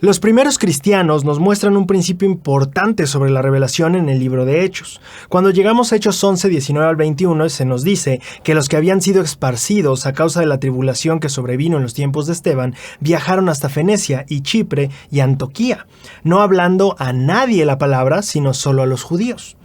Los primeros cristianos nos muestran un principio importante sobre la revelación en el libro de Hechos. Cuando llegamos a Hechos 11, 19 al 21, se nos dice que los que habían sido esparcidos a causa de la tribulación que sobrevino en los tiempos de Esteban, viajaron hasta Fenicia y Chipre y Antioquía, no hablando a nadie la palabra, sino solo a los judíos.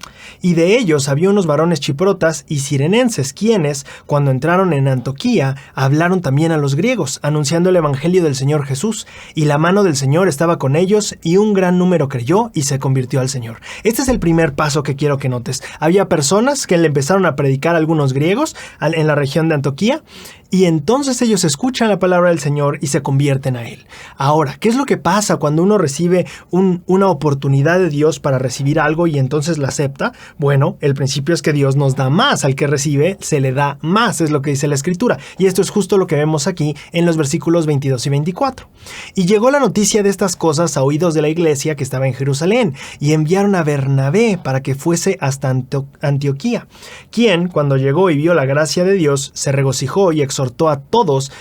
Y de ellos había unos varones chiprotas y cirenenses, quienes, cuando entraron en Antioquía, hablaron también a los griegos, anunciando el evangelio del Señor Jesús, y la mano del Señor estaba con ellos, y un gran número creyó y se convirtió al Señor. Este es el primer paso que quiero que notes. Había personas que le empezaron a predicar a algunos griegos en la región de Antioquía, y entonces ellos escuchan la palabra del Señor y se convierten a Él. Ahora, ¿qué es lo que pasa cuando uno recibe una oportunidad de Dios para recibir algo y entonces la acepta? Bueno, el principio es que Dios nos da más. Al que recibe, se le da más, es lo que dice la Escritura. Y esto es justo lo que vemos aquí en los versículos 22 y 24. Y llegó la noticia de estas cosas a oídos de la iglesia que estaba en Jerusalén, y enviaron a Bernabé para que fuese hasta Antioquía, quien, cuando llegó y vio la gracia de Dios, se regocijó y exhortó a todos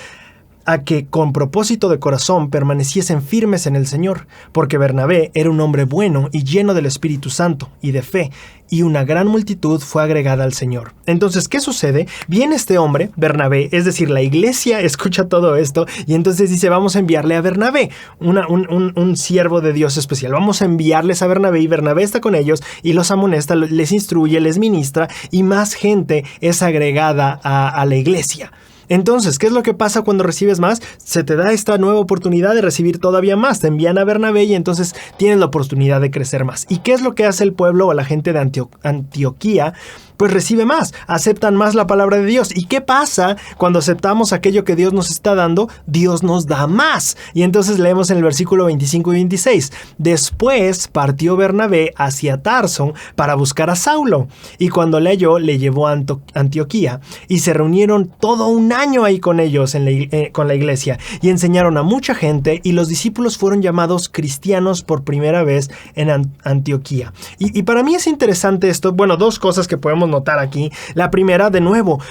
a que con propósito de corazón permaneciesen firmes en el Señor, porque Bernabé era un hombre bueno y lleno del Espíritu Santo y de fe, y una gran multitud fue agregada al Señor. Entonces, ¿qué sucede? Viene este hombre, Bernabé, es decir, la iglesia escucha todo esto, y entonces dice, vamos a enviarle a Bernabé, un siervo de Dios especial. Vamos a enviarles a Bernabé, y Bernabé está con ellos, y los amonesta, les instruye, les ministra, y más gente es agregada a la iglesia. Entonces, ¿qué es lo que pasa cuando recibes más? Se te da esta nueva oportunidad de recibir todavía más. Te envían a Bernabé y entonces tienes la oportunidad de crecer más. ¿Y qué es lo que hace el pueblo o la gente de Antioquía? Pues recibe más, aceptan más la palabra de Dios. ¿Y qué pasa cuando aceptamos aquello que Dios nos está dando? Dios nos da más. Y entonces leemos en el versículo 25 y 26. Después partió Bernabé hacia Tarso para buscar a Saulo. Y cuando le halló, le llevó a Antioquía. Y se reunieron todo un año ahí con ellos, con la iglesia. Y enseñaron a mucha gente. Y los discípulos fueron llamados cristianos por primera vez en Antioquía. Y para mí es interesante esto. Bueno, dos cosas que podemos notar aquí. La primera, de nuevo,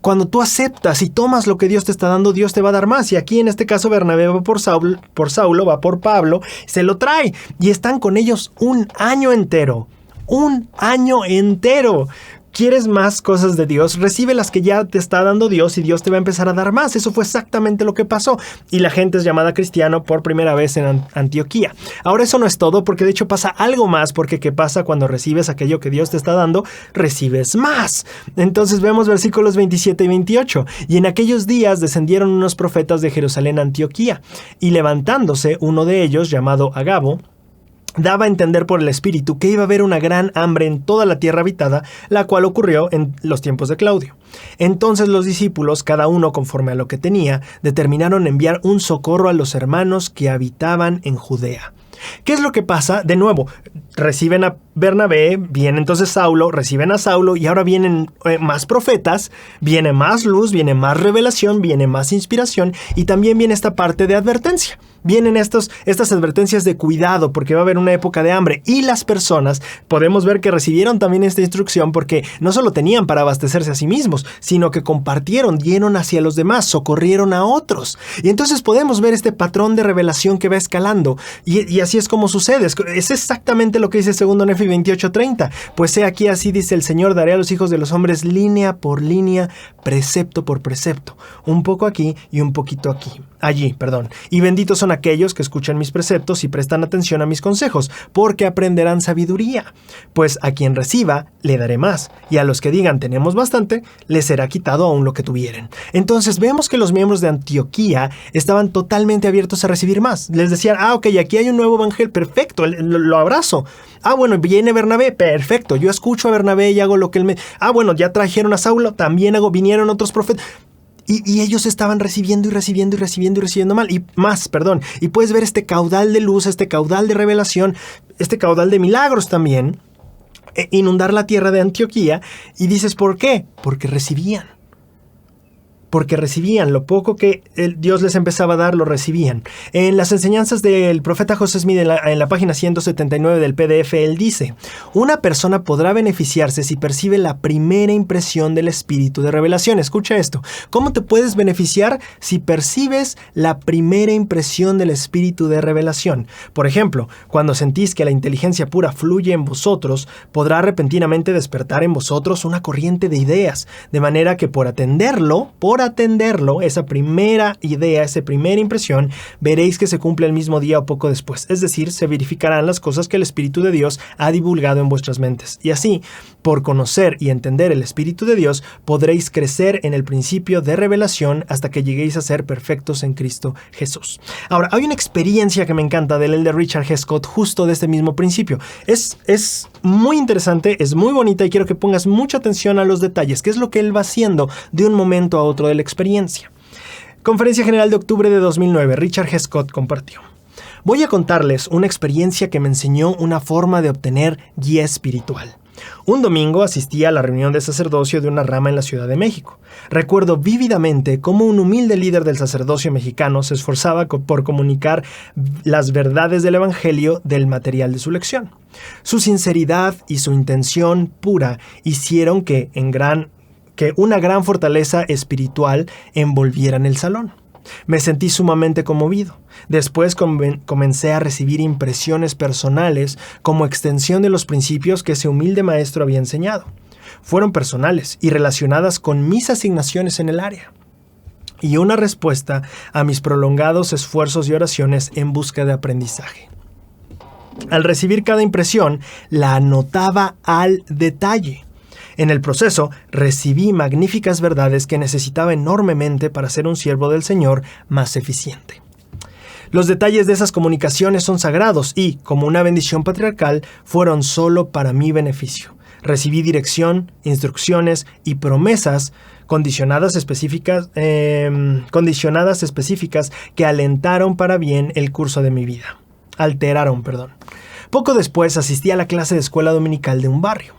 cuando tú aceptas y tomas lo que Dios te está dando, Dios te va a dar más. Y aquí en este caso Bernabé va por Saulo, va por Pablo, se lo trae. Y están con ellos un año entero. Un año entero. ¿Quieres más cosas de Dios? Recibe las que ya te está dando Dios y Dios te va a empezar a dar más. Eso fue exactamente lo que pasó. Y la gente es llamada cristiano por primera vez en Antioquía. Ahora eso no es todo, porque de hecho pasa algo más, porque ¿qué pasa cuando recibes aquello que Dios te está dando? Recibes más. Entonces vemos versículos 27 y 28. Y en aquellos días descendieron unos profetas de Jerusalén a Antioquía. Y levantándose uno de ellos, llamado Agabo, daba a entender por el Espíritu que iba a haber una gran hambre en toda la tierra habitada, la cual ocurrió en los tiempos de Claudio. Entonces los discípulos, cada uno conforme a lo que tenía, determinaron enviar un socorro a los hermanos que habitaban en Judea. ¿Qué es lo que pasa? De nuevo, reciben a Bernabé, viene entonces Saulo, reciben a Saulo y ahora vienen más profetas, viene más luz, viene más revelación, viene más inspiración y también viene esta parte de advertencia. Vienen estas advertencias de cuidado porque va a haber una época de hambre y las personas podemos ver que recibieron también esta instrucción porque no solo tenían para abastecerse a sí mismos, sino que compartieron, dieron hacia los demás, socorrieron a otros. Y entonces podemos ver este patrón de revelación que va escalando y así es como sucede. Es exactamente lo que dice 2 Nefi 28:30. Pues he aquí, así dice el Señor, daré a los hijos de los hombres línea por línea, precepto por precepto, un poco aquí y un poquito allí. Y benditos son aquellos que escuchan mis preceptos y prestan atención a mis consejos, porque aprenderán sabiduría. Pues a quien reciba, le daré más, y a los que digan tenemos bastante, les será quitado aún lo que tuvieren. Entonces vemos que los miembros de Antioquía estaban totalmente abiertos a recibir más. Les decían, ok, aquí hay un nuevo evangelio, perfecto, lo abrazo. Bueno, viene Bernabé, perfecto, yo escucho a Bernabé y hago lo que él me... bueno, ya trajeron a Saulo, también vinieron otros profetas. Y ellos estaban recibiendo más. Y puedes ver este caudal de luz, este caudal de revelación, este caudal de milagros también, inundar la tierra de Antioquía. Y dices, ¿por qué? Porque recibían. porque recibían lo poco que Dios les empezaba a dar, lo recibían. En las enseñanzas del profeta José Smith, en la página 179 del PDF, él dice: una persona podrá beneficiarse si percibe la primera impresión del espíritu de revelación. Escucha esto. ¿Cómo te puedes beneficiar si percibes la primera impresión del espíritu de revelación? Por ejemplo, cuando sentís que la inteligencia pura fluye en vosotros, podrá repentinamente despertar en vosotros una corriente de ideas, de manera que por atenderlo, esa primera idea, esa primera impresión, veréis que se cumple el mismo día o poco después. Es decir, se verificarán las cosas que el Espíritu de Dios ha divulgado en vuestras mentes. Y así, por conocer y entender el Espíritu de Dios, podréis crecer en el principio de revelación hasta que lleguéis a ser perfectos en Cristo Jesús. Ahora, hay una experiencia que me encanta del elder Richard G. Scott justo de este mismo principio. Es muy interesante, es muy bonita y quiero que pongas mucha atención a los detalles, que es lo que él va haciendo de un momento a otro de la experiencia. Conferencia General de octubre de 2009, Richard G. Scott compartió: voy a contarles una experiencia que me enseñó una forma de obtener guía espiritual. Un domingo asistí a la reunión de sacerdocio de una rama en la Ciudad de México. Recuerdo vívidamente cómo un humilde líder del sacerdocio mexicano se esforzaba por comunicar las verdades del Evangelio del material de su lección. Su sinceridad y su intención pura hicieron que una gran fortaleza espiritual envolvieran el salón. Me sentí sumamente conmovido. Después comencé a recibir impresiones personales como extensión de los principios que ese humilde maestro había enseñado. Fueron personales y relacionadas con mis asignaciones en el área, y una respuesta a mis prolongados esfuerzos y oraciones en busca de aprendizaje. Al recibir cada impresión, la anotaba al detalle. En el proceso, recibí magníficas verdades que necesitaba enormemente para ser un siervo del Señor más eficiente. Los detalles de esas comunicaciones son sagrados y, como una bendición patriarcal, fueron solo para mi beneficio. Recibí dirección, instrucciones y promesas condicionadas específicas que alteraron para bien. Poco después asistí a la clase de escuela dominical de un barrio.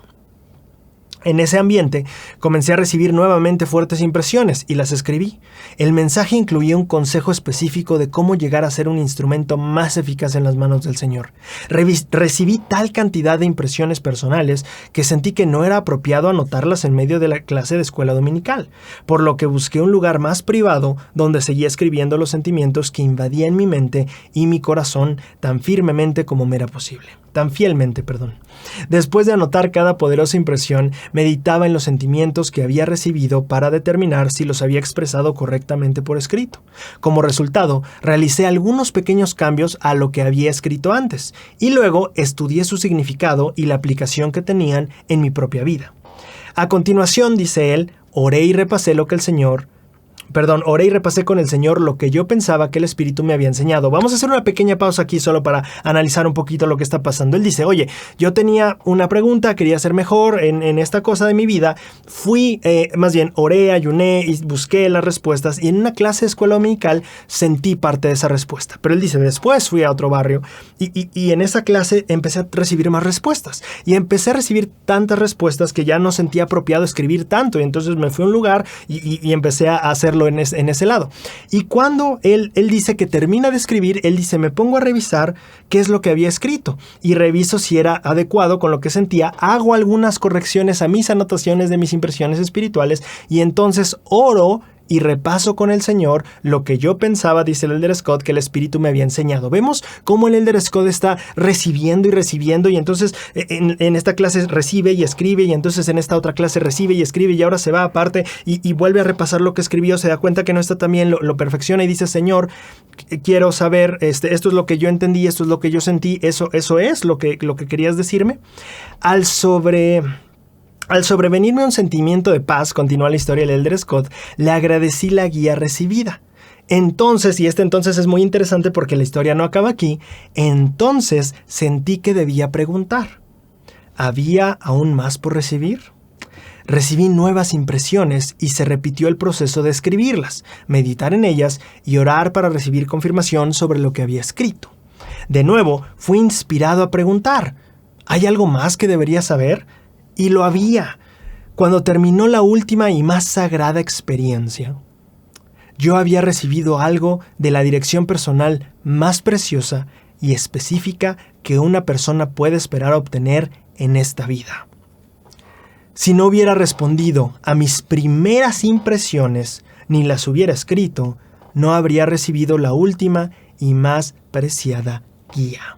En ese ambiente, comencé a recibir nuevamente fuertes impresiones y las escribí. El mensaje incluía un consejo específico de cómo llegar a ser un instrumento más eficaz en las manos del Señor. Recibí tal cantidad de impresiones personales que sentí que no era apropiado anotarlas en medio de la clase de escuela dominical, por lo que busqué un lugar más privado donde seguía escribiendo los sentimientos que invadían mi mente y mi corazón tan fielmente como me era posible. Después de anotar cada poderosa impresión, meditaba en los sentimientos que había recibido para determinar si los había expresado correctamente por escrito. Como resultado, realicé algunos pequeños cambios a lo que había escrito antes, y luego estudié su significado y la aplicación que tenían en mi propia vida. A continuación, dice él, oré y repasé con el Señor lo que yo pensaba que el Espíritu me había enseñado. Vamos a hacer una pequeña pausa aquí solo para analizar un poquito lo que está pasando. Él dice: oye, yo tenía una pregunta, quería ser mejor en esta cosa de mi vida. Oré, ayuné y busqué las respuestas, y en una clase de escuela dominical sentí parte de esa respuesta. Pero él dice: después fui a otro barrio y en esa clase empecé a recibir más respuestas. Y empecé a recibir tantas respuestas que ya no sentía apropiado escribir tanto. Y entonces me fui a un lugar y empecé a hacerlo en ese lado. Y cuando él dice que termina de escribir, él dice: me pongo a revisar qué es lo que había escrito y reviso si era adecuado con lo que sentía, hago algunas correcciones a mis anotaciones de mis impresiones espirituales y entonces oro y repaso con el Señor lo que yo pensaba, dice el elder Scott, que el Espíritu me había enseñado. Vemos cómo el elder Scott está recibiendo y entonces en esta clase recibe y escribe, y entonces en esta otra clase recibe y escribe, y ahora se va aparte y vuelve a repasar lo que escribió, se da cuenta que no está tan bien, lo perfecciona y dice: Señor, quiero saber, esto es lo que yo entendí, esto es lo que yo sentí, eso es lo que querías decirme. Al sobrevenirme un sentimiento de paz, continúa la historia del elder Scott, le agradecí la guía recibida. Entonces, y entonces es muy interesante porque la historia no acaba aquí, entonces sentí que debía preguntar: ¿había aún más por recibir? Recibí nuevas impresiones y se repitió el proceso de escribirlas, meditar en ellas y orar para recibir confirmación sobre lo que había escrito. De nuevo, fui inspirado a preguntar: ¿hay algo más que debería saber? Y lo había. Cuando terminó la última y más sagrada experiencia, Yo había recibido algo de la dirección personal más preciosa y específica que una persona puede esperar obtener en esta vida. Si no hubiera respondido a mis primeras impresiones, ni las hubiera escrito, no habría recibido la última y más preciada guía.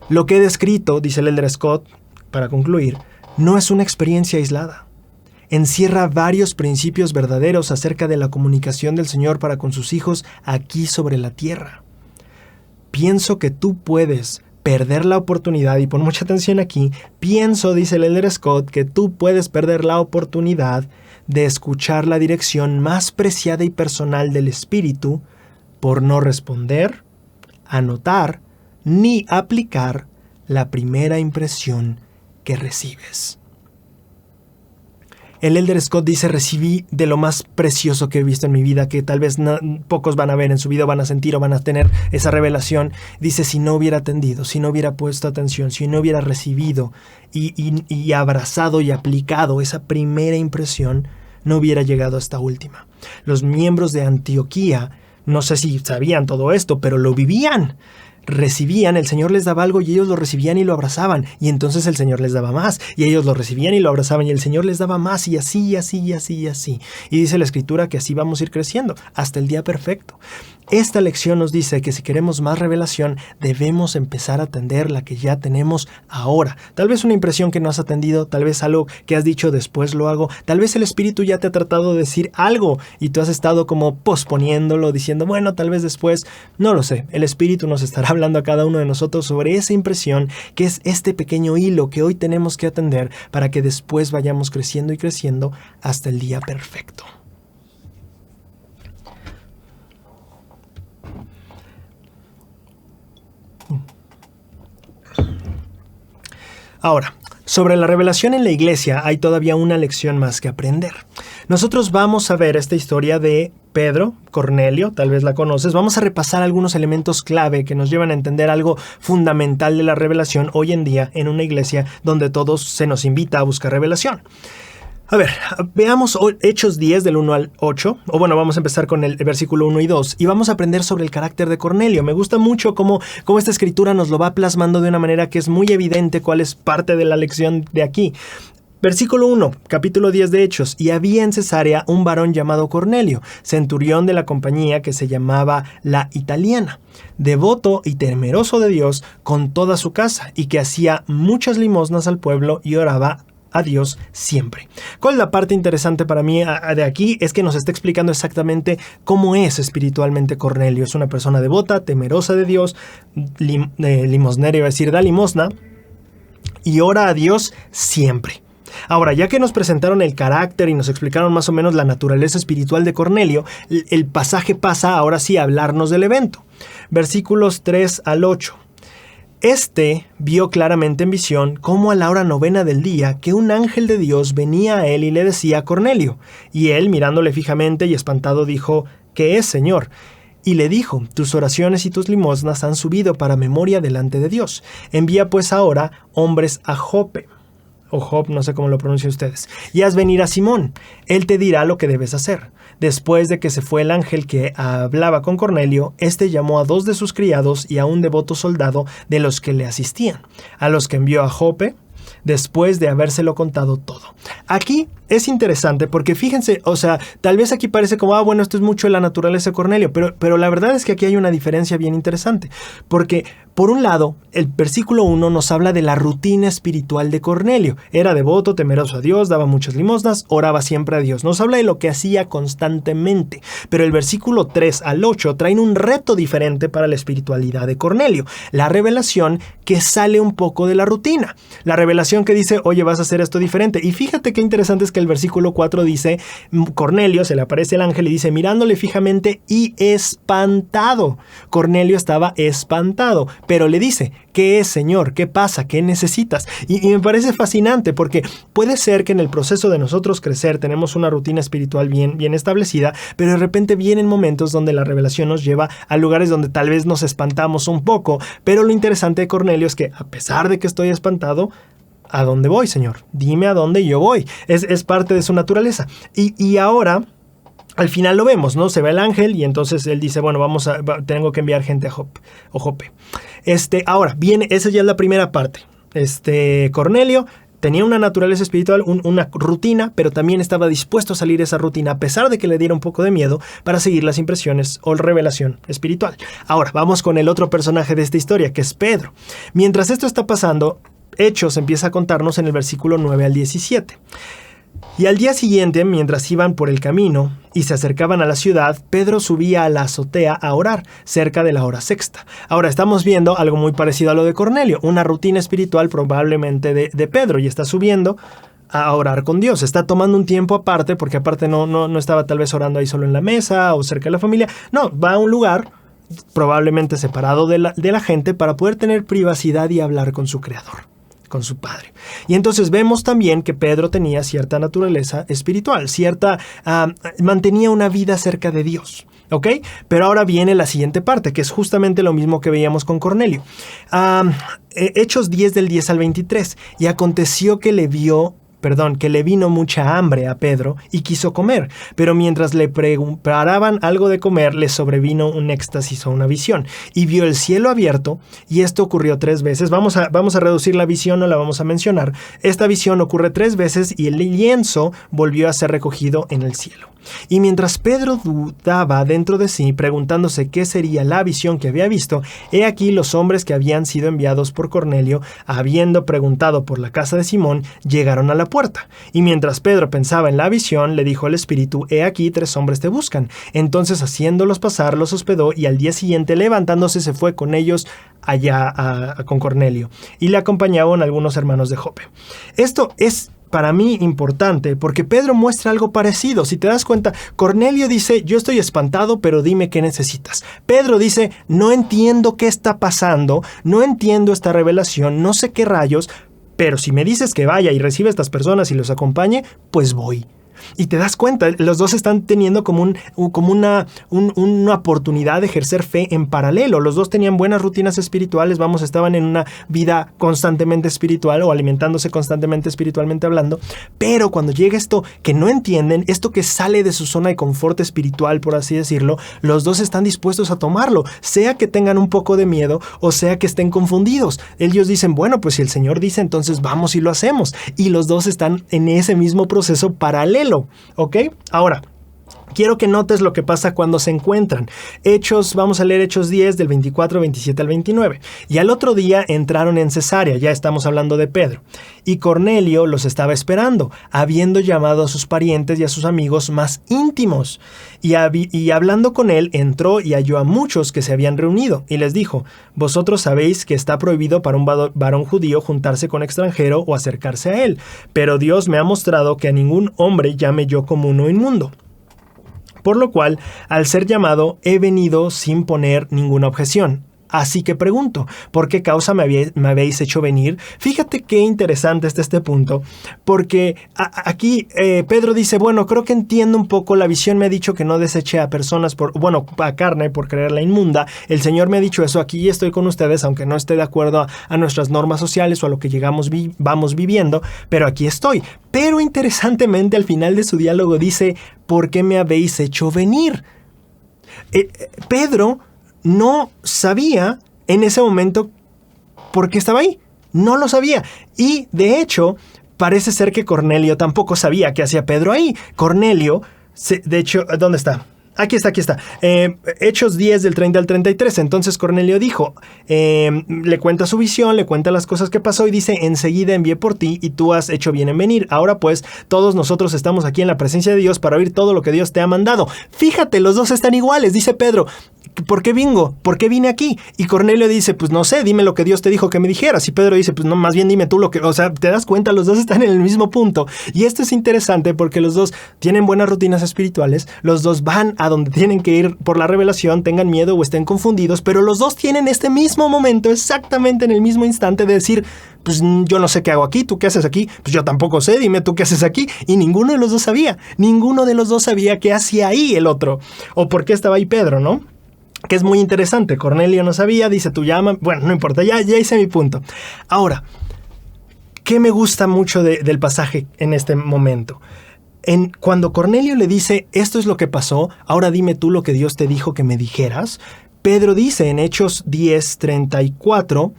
Lo que he descrito, dice el Elder Scott, para concluir, no es una experiencia aislada. Encierra varios principios verdaderos acerca de la comunicación del Señor para con sus hijos aquí sobre la tierra. Pienso que tú puedes perder la oportunidad, y pon mucha atención aquí, pienso, dice el Elder Scott, que tú puedes perder la oportunidad de escuchar la dirección más preciada y personal del Espíritu por no responder, anotar, ni aplicar la primera impresión que recibes. El Elder Scott dice, recibí de lo más precioso que he visto en mi vida, que tal vez pocos van a ver en su vida, van a sentir o van a tener esa revelación. Dice, si no hubiera atendido, si no hubiera puesto atención, si no hubiera recibido y abrazado y aplicado esa primera impresión, no hubiera llegado a esta última. Los miembros de Antioquía, no sé si sabían todo esto, pero lo vivían. Recibían, el Señor les daba algo y ellos lo recibían y lo abrazaban, y entonces el Señor les daba más, y ellos lo recibían y lo abrazaban, y el Señor les daba más, y así, y así, y así, y así. Y dice la Escritura que así vamos a ir creciendo, hasta el día perfecto. Esta lección nos dice que si queremos más revelación, debemos empezar a atender la que ya tenemos ahora. Tal vez una impresión que no has atendido, tal vez algo que has dicho después lo hago, tal vez el Espíritu ya te ha tratado de decir algo y tú has estado como posponiéndolo, diciendo, bueno, tal vez después, no lo sé. El Espíritu nos estará hablando a cada uno de nosotros sobre esa impresión que es este pequeño hilo que hoy tenemos que atender para que después vayamos creciendo y creciendo hasta el día perfecto. Ahora, sobre la revelación en la iglesia hay todavía una lección más que aprender. Nosotros vamos a ver esta historia de Pedro, Cornelio, tal vez la conoces. Vamos a repasar algunos elementos clave que nos llevan a entender algo fundamental de la revelación hoy en día en una iglesia donde todos se nos invita a buscar revelación. A ver, veamos Hechos 10 del 1 al 8, o bueno, vamos a empezar con el versículo 1 y 2, y vamos a aprender sobre el carácter de Cornelio. Me gusta mucho cómo esta escritura nos lo va plasmando de una manera que es muy evidente cuál es parte de la lección de aquí. Versículo 1, capítulo 10 de Hechos. Y había en Cesarea un varón llamado Cornelio, centurión de la compañía que se llamaba La Italiana, devoto y temeroso de Dios con toda su casa, y que hacía muchas limosnas al pueblo y oraba a Dios siempre. ¿Cuál es la parte interesante para mí de aquí? Es que nos está explicando exactamente cómo es espiritualmente Cornelio. Es una persona devota, temerosa de Dios, limosnero, iba a decir, da limosna, y ora a Dios siempre. Ahora, ya que nos presentaron el carácter y nos explicaron más o menos la naturaleza espiritual de Cornelio, el pasaje pasa ahora sí a hablarnos del evento. Versículos 3 al 8. Este vio claramente en visión cómo a la hora 9 del día que un ángel de Dios venía a él y le decía Cornelio. Y él, mirándole fijamente y espantado, dijo, ¿qué es, Señor? Y le dijo, tus oraciones y tus limosnas han subido para memoria delante de Dios. Envía pues ahora hombres a Jope, o Job, no sé cómo lo pronuncian ustedes, y haz venir a Simón. Él te dirá lo que debes hacer. Después de que se fue el ángel que hablaba con Cornelio, éste llamó a 2 de sus criados y a un devoto soldado de los que le asistían, a los que envió a Jope, después de habérselo contado todo. Aquí es interesante porque fíjense, o sea, tal vez aquí parece como, bueno, esto es mucho de la naturaleza de Cornelio, pero la verdad es que aquí hay una diferencia bien interesante, porque por un lado, el versículo 1 nos habla de la rutina espiritual de Cornelio. Era devoto, temeroso a Dios, daba muchas limosnas, oraba siempre a Dios. Nos habla de lo que hacía constantemente. Pero el versículo 3 al 8 traen un reto diferente para la espiritualidad de Cornelio. La revelación que sale un poco de la rutina. La revelación que dice, oye, vas a hacer esto diferente. Y fíjate qué interesante es que el versículo 4 dice, Cornelio, se le aparece el ángel y dice, mirándole fijamente y espantado. Cornelio estaba espantado. Pero le dice, ¿qué es, Señor? ¿Qué pasa? ¿Qué necesitas? Y me parece fascinante porque puede ser que en el proceso de nosotros crecer tenemos una rutina espiritual bien establecida, pero de repente vienen momentos donde la revelación nos lleva a lugares donde tal vez nos espantamos un poco. Pero lo interesante de Cornelio es que a pesar de que estoy espantado, ¿a dónde voy, Señor? Dime a dónde yo voy. Es parte de su naturaleza. Y ahora al final lo vemos, ¿no? Se ve el ángel y entonces él dice, bueno, tengo que enviar gente a Jope. Ahora, viene, esa ya es la primera parte. Cornelio tenía una naturaleza espiritual, una rutina, pero también estaba dispuesto a salir de esa rutina, a pesar de que le diera un poco de miedo, para seguir las impresiones o revelación espiritual. Ahora, vamos con el otro personaje de esta historia, que es Pedro. Mientras esto está pasando, Hechos empieza a contarnos en el versículo 9 al 17. Y al día siguiente, mientras iban por el camino y se acercaban a la ciudad, Pedro subía a la azotea a orar, cerca de la hora sexta. Ahora estamos viendo algo muy parecido a lo de Cornelio, una rutina espiritual probablemente de Pedro, y está subiendo a orar con Dios. Está tomando un tiempo aparte, porque aparte no estaba tal vez orando ahí solo en la mesa o cerca de la familia. No, va a un lugar probablemente separado de la gente para poder tener privacidad y hablar con su Creador, con su Padre. Y entonces vemos también que Pedro tenía cierta naturaleza espiritual, mantenía una vida cerca de Dios, ¿ok? Pero ahora viene la siguiente parte, que es justamente lo mismo que veíamos con Cornelio. Hechos 10 del 10 al 23. Y aconteció que le vino mucha hambre a Pedro y quiso comer, pero mientras le preparaban algo de comer, le sobrevino un éxtasis o una visión, y vio el cielo abierto, y esto ocurrió 3 veces. Vamos a reducir la visión, no la vamos a mencionar. Esta visión ocurre 3 veces y el lienzo volvió a ser recogido en el cielo. Y mientras Pedro dudaba dentro de sí, preguntándose qué sería la visión que había visto, he aquí los hombres que habían sido enviados por Cornelio, habiendo preguntado por la casa de Simón, llegaron a la puerta. Y mientras Pedro pensaba en la visión, le dijo el Espíritu, he aquí 3 hombres te buscan. Entonces, haciéndolos pasar, los hospedó, y al día siguiente, levantándose, se fue con ellos allá con Cornelio. Y le acompañaban algunos hermanos de Jope. Esto es para mí importante, porque Pedro muestra algo parecido. Si te das cuenta, Cornelio dice, yo estoy espantado, pero dime qué necesitas. Pedro dice, no entiendo qué está pasando, no entiendo esta revelación, no sé qué rayos, pero si me dices que vaya y reciba a estas personas y los acompañe, pues voy. Y te das cuenta, los dos están teniendo como una oportunidad de ejercer fe en paralelo. Los dos tenían buenas rutinas espirituales, estaban en una vida constantemente espiritual o alimentándose constantemente espiritualmente hablando. Pero cuando llega esto que no entienden, esto que sale de su zona de confort espiritual, por así decirlo, los dos están dispuestos a tomarlo, sea que tengan un poco de miedo o sea que estén confundidos. Ellos dicen, bueno, pues si el Señor dice, entonces vamos y lo hacemos. Y los dos están en ese mismo proceso paralelo. ¿Ok? Ahora, quiero que notes lo que pasa cuando se encuentran. Vamos a leer Hechos 10 del 24, 27 al 29. Y al otro día entraron en Cesarea, ya estamos hablando de Pedro. Y Cornelio los estaba esperando, habiendo llamado a sus parientes y a sus amigos más íntimos. Y hablando con él, entró y halló a muchos que se habían reunido. Y les dijo, vosotros sabéis que está prohibido para un varón judío juntarse con extranjero o acercarse a él. Pero Dios me ha mostrado que a ningún hombre llame yo común o inmundo. Por lo cual, al ser llamado, he venido sin poner ninguna objeción. Así que pregunto, ¿por qué causa me habéis hecho venir? Fíjate qué interesante está este punto, porque aquí Pedro dice, bueno, creo que entiendo un poco, la visión me ha dicho que no deseche a personas, a carne por creerla inmunda. El Señor me ha dicho eso, aquí estoy con ustedes, aunque no esté de acuerdo a nuestras normas sociales o a lo que vamos viviendo, pero aquí estoy. Pero interesantemente al final de su diálogo dice, ¿por qué me habéis hecho venir? Pedro no sabía en ese momento por qué estaba ahí. No lo sabía. Y de hecho, parece ser que Cornelio tampoco sabía qué hacía Pedro ahí. Cornelio, de hecho, ¿dónde está? Aquí está. Hechos 10 del 30 al 33. Entonces Cornelio dijo, le cuenta su visión, le cuenta las cosas que pasó y dice, enseguida envié por ti y tú has hecho bien en venir. Ahora pues, todos nosotros estamos aquí en la presencia de Dios para oír todo lo que Dios te ha mandado. Fíjate, los dos están iguales, dice Pedro. ¿Por qué vengo? ¿Por qué vine aquí? Y Cornelio dice, pues no sé, dime lo que Dios te dijo que me dijeras. Y Pedro dice, pues no, más bien dime tú lo que... O sea, te das cuenta, los dos están en el mismo punto. Y esto es interesante porque los dos tienen buenas rutinas espirituales, los dos van a donde tienen que ir por la revelación, tengan miedo o estén confundidos, pero los dos tienen este mismo momento, exactamente en el mismo instante de decir, pues yo no sé qué hago aquí, ¿tú qué haces aquí? Pues yo tampoco sé, dime tú qué haces aquí. Y ninguno de los dos sabía qué hacía ahí el otro, o por qué estaba ahí Pedro, ¿no? Que es muy interesante. Cornelio no sabía, dice tú llama. Bueno, no importa, ya hice mi punto. Ahora, ¿qué me gusta mucho del pasaje en este momento? Cuando Cornelio le dice, esto es lo que pasó, ahora dime tú lo que Dios te dijo que me dijeras, Pedro dice en Hechos 10:34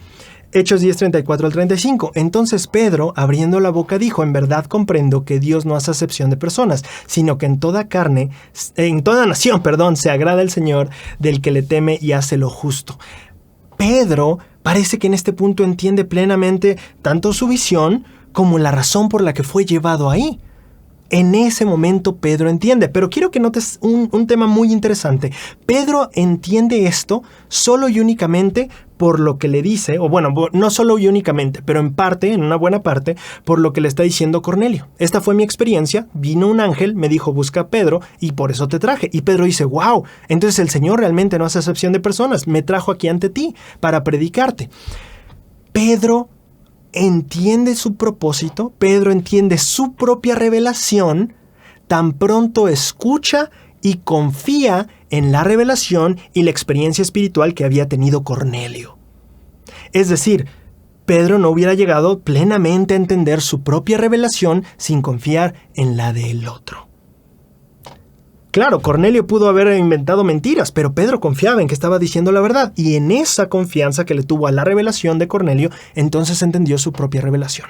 al 35. Entonces Pedro, abriendo la boca, dijo, en verdad comprendo que Dios no hace acepción de personas, sino que en toda nación, se agrada el Señor del que le teme y hace lo justo. Pedro parece que en este punto entiende plenamente tanto su visión como la razón por la que fue llevado ahí. En ese momento Pedro entiende, pero quiero que notes un tema muy interesante. Pedro entiende esto solo y únicamente por lo que le dice, o bueno, no solo y únicamente, pero en parte, en una buena parte, por lo que le está diciendo Cornelio. Esta fue mi experiencia, vino un ángel, me dijo busca a Pedro y por eso te traje. Y Pedro dice, wow, entonces el Señor realmente no hace acepción de personas, me trajo aquí ante ti para predicarte. Pedro entiende su propósito, Pedro entiende su propia revelación, tan pronto escucha y confía en la revelación y la experiencia espiritual que había tenido Cornelio. Es decir, Pedro no hubiera llegado plenamente a entender su propia revelación sin confiar en la del otro. Claro, Cornelio pudo haber inventado mentiras, pero Pedro confiaba en que estaba diciendo la verdad. Y en esa confianza que le tuvo a la revelación de Cornelio, entonces entendió su propia revelación.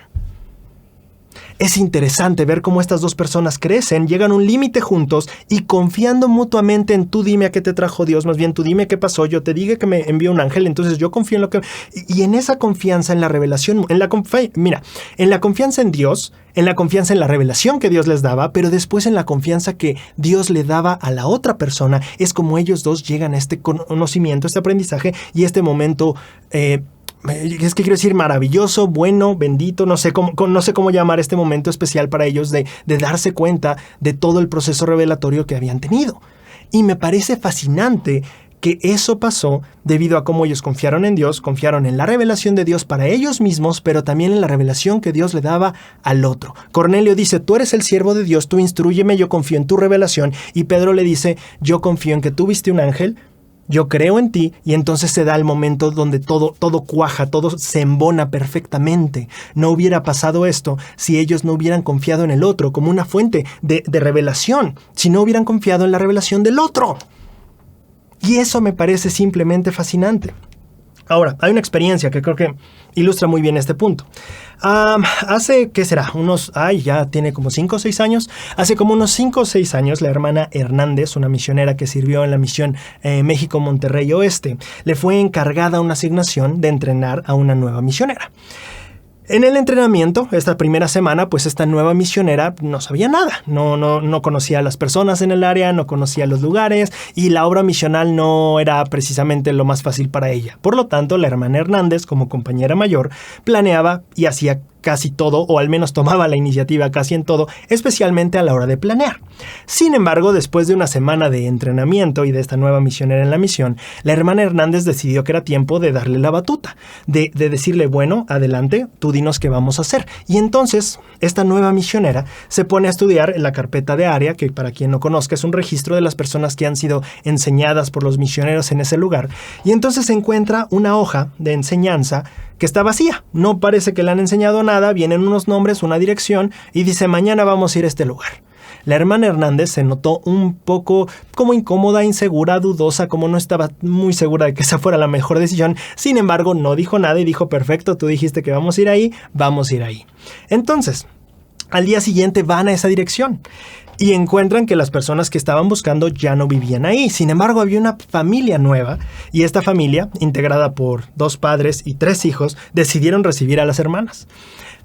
Es interesante ver cómo estas dos personas crecen, llegan a un límite juntos y confiando mutuamente en tú dime a qué te trajo Dios, más bien tú dime qué pasó, yo te dije que me envió un ángel, entonces yo confío en lo que... Y en esa confianza, en la revelación, en la confianza en Dios, en la confianza en la revelación que Dios les daba, pero después en la confianza que Dios le daba a la otra persona, es como ellos dos llegan a este conocimiento, este aprendizaje y este momento... es que quiero decir maravilloso, bueno, bendito, no sé cómo llamar este momento especial para ellos de darse cuenta de todo el proceso revelatorio que habían tenido. Y me parece fascinante que eso pasó debido a cómo ellos confiaron en Dios, confiaron en la revelación de Dios para ellos mismos, pero también en la revelación que Dios le daba al otro. Cornelio dice, tú eres el siervo de Dios, tú instrúyeme, yo confío en tu revelación. Y Pedro le dice, yo confío en que tú viste un ángel, yo creo en ti, y entonces se da el momento donde todo cuaja, todo se embona perfectamente. No hubiera pasado esto si ellos no hubieran confiado en el otro como una fuente de revelación, si no hubieran confiado en la revelación del otro. Y eso me parece simplemente fascinante. Ahora, hay una experiencia que creo que ilustra muy bien este punto. Hace, ¿qué será? Ya tiene como 5 o 6 años. Hace como unos 5 o 6 años, la hermana Hernández, una misionera que sirvió en la misión México-Monterrey Oeste, le fue encargada una asignación de entrenar a una nueva misionera. En el entrenamiento, esta primera semana, pues esta nueva misionera no sabía nada, no conocía a las personas en el área, no conocía los lugares y la obra misional no era precisamente lo más fácil para ella. Por lo tanto, la hermana Hernández, como compañera mayor, planeaba y hacía casi todo, o al menos tomaba la iniciativa casi en todo, especialmente a la hora de planear. Sin embargo, después de una semana de entrenamiento y de esta nueva misionera en la misión, la hermana Hernández decidió que era tiempo de darle la batuta, de decirle, bueno, adelante, tú dinos qué vamos a hacer. Y entonces, esta nueva misionera se pone a estudiar en la carpeta de área, que para quien no conozca es un registro de las personas que han sido enseñadas por los misioneros en ese lugar, y entonces se encuentra una hoja de enseñanza que está vacía. No parece que le han enseñado nada, vienen unos nombres, una dirección y dice mañana vamos a ir a este lugar. La hermana Hernández se notó un poco como incómoda, insegura, dudosa, como no estaba muy segura de que esa fuera la mejor decisión. Sin embargo, no dijo nada y dijo perfecto, tú dijiste que vamos a ir ahí, vamos a ir ahí. Entonces, al día siguiente van a esa dirección y encuentran que las personas que estaban buscando ya no vivían ahí. Sin embargo, había una familia nueva y esta familia, integrada por 2 padres y 3 hijos, decidieron recibir a las hermanas.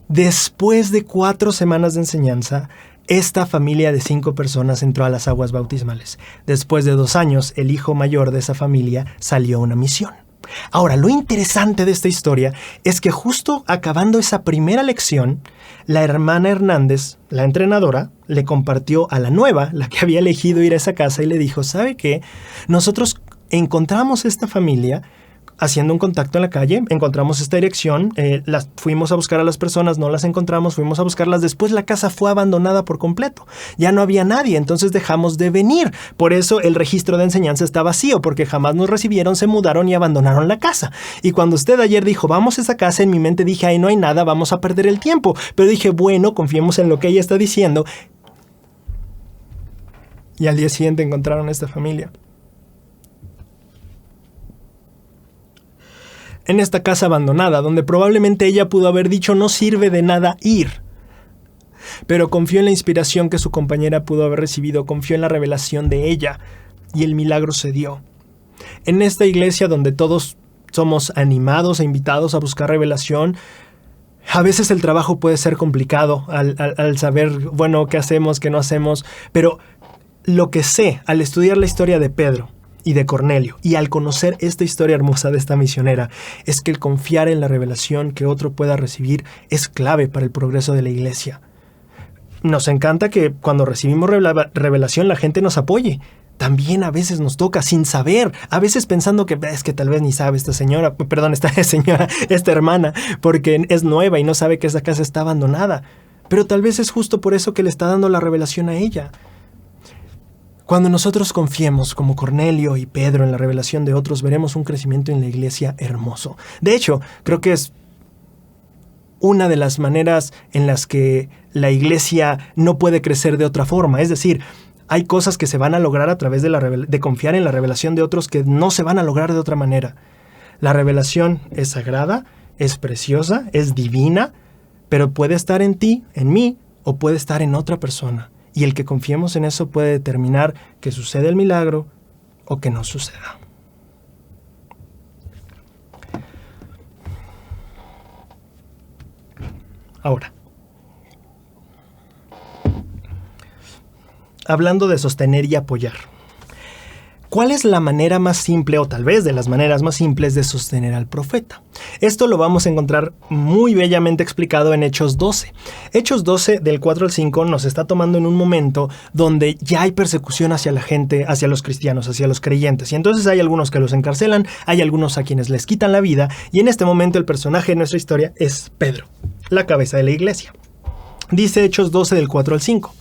Después de 4 semanas de enseñanza, esta familia de 5 personas entró a las aguas bautismales. Después de 2 años, el hijo mayor de esa familia salió a una misión. Ahora, lo interesante de esta historia es que justo acabando esa primera lección, la hermana Hernández, la entrenadora, le compartió a la nueva, la que había elegido ir a esa casa, y le dijo, ¿sabe qué? Nosotros encontramos esta familia haciendo un contacto en la calle, encontramos esta dirección, fuimos a buscar a las personas, no las encontramos, fuimos a buscarlas, después la casa fue abandonada por completo, ya no había nadie, entonces dejamos de venir, por eso el registro de enseñanza está vacío, porque jamás nos recibieron, se mudaron y abandonaron la casa. Y cuando usted ayer dijo, vamos a esa casa, en mi mente dije, ahí no hay nada, vamos a perder el tiempo, pero dije, bueno, confiemos en lo que ella está diciendo. Y al día siguiente encontraron a esta familia. En esta casa abandonada, donde probablemente ella pudo haber dicho no sirve de nada ir. Pero confió en la inspiración que su compañera pudo haber recibido, confió en la revelación de ella, y el milagro se dio. En esta iglesia donde todos somos animados e invitados a buscar revelación, a veces el trabajo puede ser complicado al saber, bueno, qué hacemos, qué no hacemos, pero lo que sé al estudiar la historia de Pedro y de Cornelio, y al conocer esta historia hermosa de esta misionera, es que el confiar en la revelación que otro pueda recibir es clave para el progreso de la iglesia. Nos encanta que cuando recibimos revelación la gente nos apoye. También a veces nos toca sin saber, a veces pensando que es que tal vez ni sabe esta hermana, porque es nueva y no sabe que esa casa está abandonada. Pero tal vez es justo por eso que le está dando la revelación a ella. Cuando nosotros confiemos, como Cornelio y Pedro, en la revelación de otros, veremos un crecimiento en la iglesia hermoso. De hecho, creo que es una de las maneras en las que la iglesia no puede crecer de otra forma. Es decir, hay cosas que se van a lograr a través de confiar en la revelación de otros que no se van a lograr de otra manera. La revelación es sagrada, es preciosa, es divina, pero puede estar en ti, en mí, o puede estar en otra persona. Y el que confiemos en eso puede determinar que sucede el milagro o que no suceda. Ahora, hablando de sostener y apoyar, ¿cuál es la manera más simple, o tal vez de las maneras más simples, de sostener al profeta? Esto lo vamos a encontrar muy bellamente explicado en Hechos 12. Hechos 12, del 4 al 5, nos está tomando en un momento donde ya hay persecución hacia la gente, hacia los cristianos, hacia los creyentes. Y entonces hay algunos que los encarcelan, hay algunos a quienes les quitan la vida, y en este momento el personaje de nuestra historia es Pedro, la cabeza de la iglesia. Dice Hechos 12 del 4 al 5.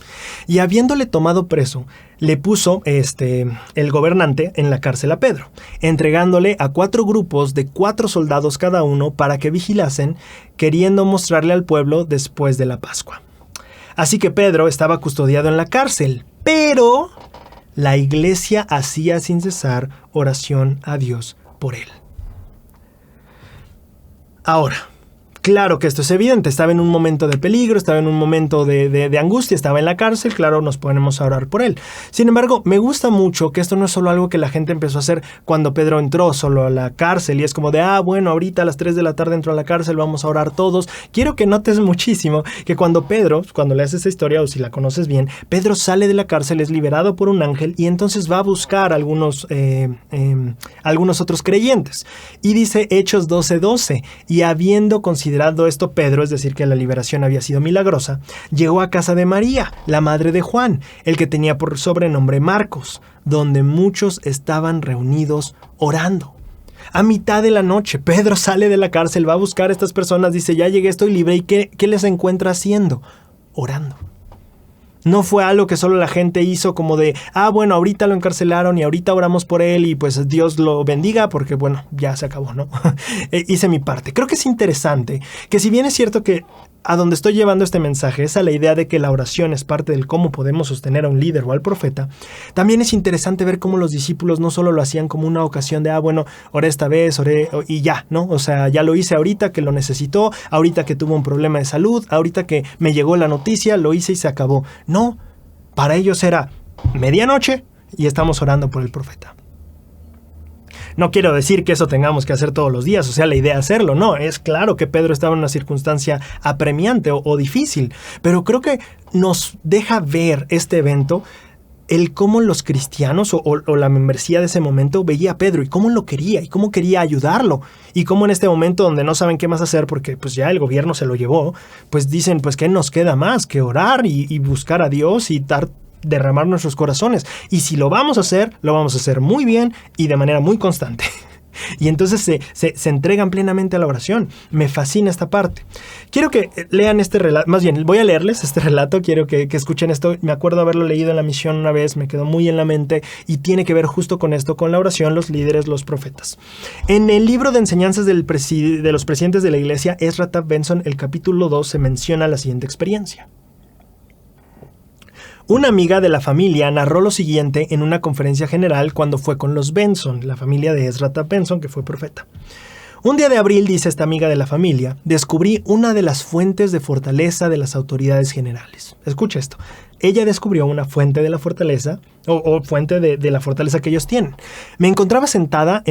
Y habiéndole tomado preso, le puso el gobernante en la cárcel a Pedro, entregándole a 4 grupos de 4 soldados cada uno para que vigilasen, queriendo mostrarle al pueblo después de la Pascua. Así que Pedro estaba custodiado en la cárcel, pero la iglesia hacía sin cesar oración a Dios por él. Ahora, claro que esto es evidente, estaba en un momento de peligro, estaba en un momento de angustia, estaba en la cárcel, claro, nos ponemos a orar por él. Sin embargo, me gusta mucho que esto no es solo algo que la gente empezó a hacer cuando Pedro entró solo a la cárcel y es como de, bueno, ahorita a las 3 de la tarde entró a la cárcel, vamos a orar todos. Quiero que notes muchísimo que cuando lees esa historia, o si la conoces bien, Pedro sale de la cárcel, es liberado por un ángel y entonces va a buscar algunos otros creyentes. Y dice Hechos 12:12, y habiendo considerado esto, Pedro, es decir, que la liberación había sido milagrosa, llegó a casa de María, la madre de Juan, el que tenía por sobrenombre Marcos, donde muchos estaban reunidos orando. A mitad de la noche, Pedro sale de la cárcel, va a buscar a estas personas, dice, ya llegué, estoy libre, ¿y qué les encuentra haciendo? Orando. No fue algo que solo la gente hizo como de, bueno, ahorita lo encarcelaron y ahorita oramos por él y pues Dios lo bendiga porque, bueno, ya se acabó, ¿no? Hice mi parte. Creo que es interesante que si bien es cierto que a donde estoy llevando este mensaje es a la idea de que la oración es parte del cómo podemos sostener a un líder o al profeta, también es interesante ver cómo los discípulos no solo lo hacían como una ocasión de, bueno, oré esta vez, oré y ya, ¿no? O sea, ya lo hice ahorita que lo necesitó, ahorita que tuvo un problema de salud, ahorita que me llegó la noticia, lo hice y se acabó. No, para ellos era medianoche y estamos orando por el profeta. No quiero decir que eso tengamos que hacer todos los días, o sea, la idea es hacerlo, no, es claro que Pedro estaba en una circunstancia apremiante o difícil, pero creo que nos deja ver este evento el cómo los cristianos o la membresía de ese momento veía a Pedro y cómo lo quería y cómo quería ayudarlo y cómo en este momento donde no saben qué más hacer porque pues ya el gobierno se lo llevó, pues dicen pues qué nos queda más que orar y buscar a Dios y derramar nuestros corazones. Y si lo vamos a hacer muy bien y de manera muy constante. Y entonces se entregan plenamente a la oración. Me fascina esta parte. Quiero que lean este relato, más bien voy a leerles este relato, quiero que escuchen esto. Me acuerdo haberlo leído en la misión una vez, me quedó muy en la mente y tiene que ver justo con esto, con la oración, los líderes, los profetas. En el libro de enseñanzas de los presidentes de la iglesia, Ezra Taft Benson, el capítulo 2, se menciona la siguiente experiencia. Una amiga de la familia narró lo siguiente en una conferencia general cuando fue con los Benson, la familia de Ezra Taft Benson, que fue profeta. Un día de abril, dice esta amiga de la familia, descubrí una de las fuentes de fortaleza de las autoridades generales. Escucha esto. Ella descubrió una fuente de la fortaleza, o fuente de la fortaleza que ellos tienen. Me encontraba sentada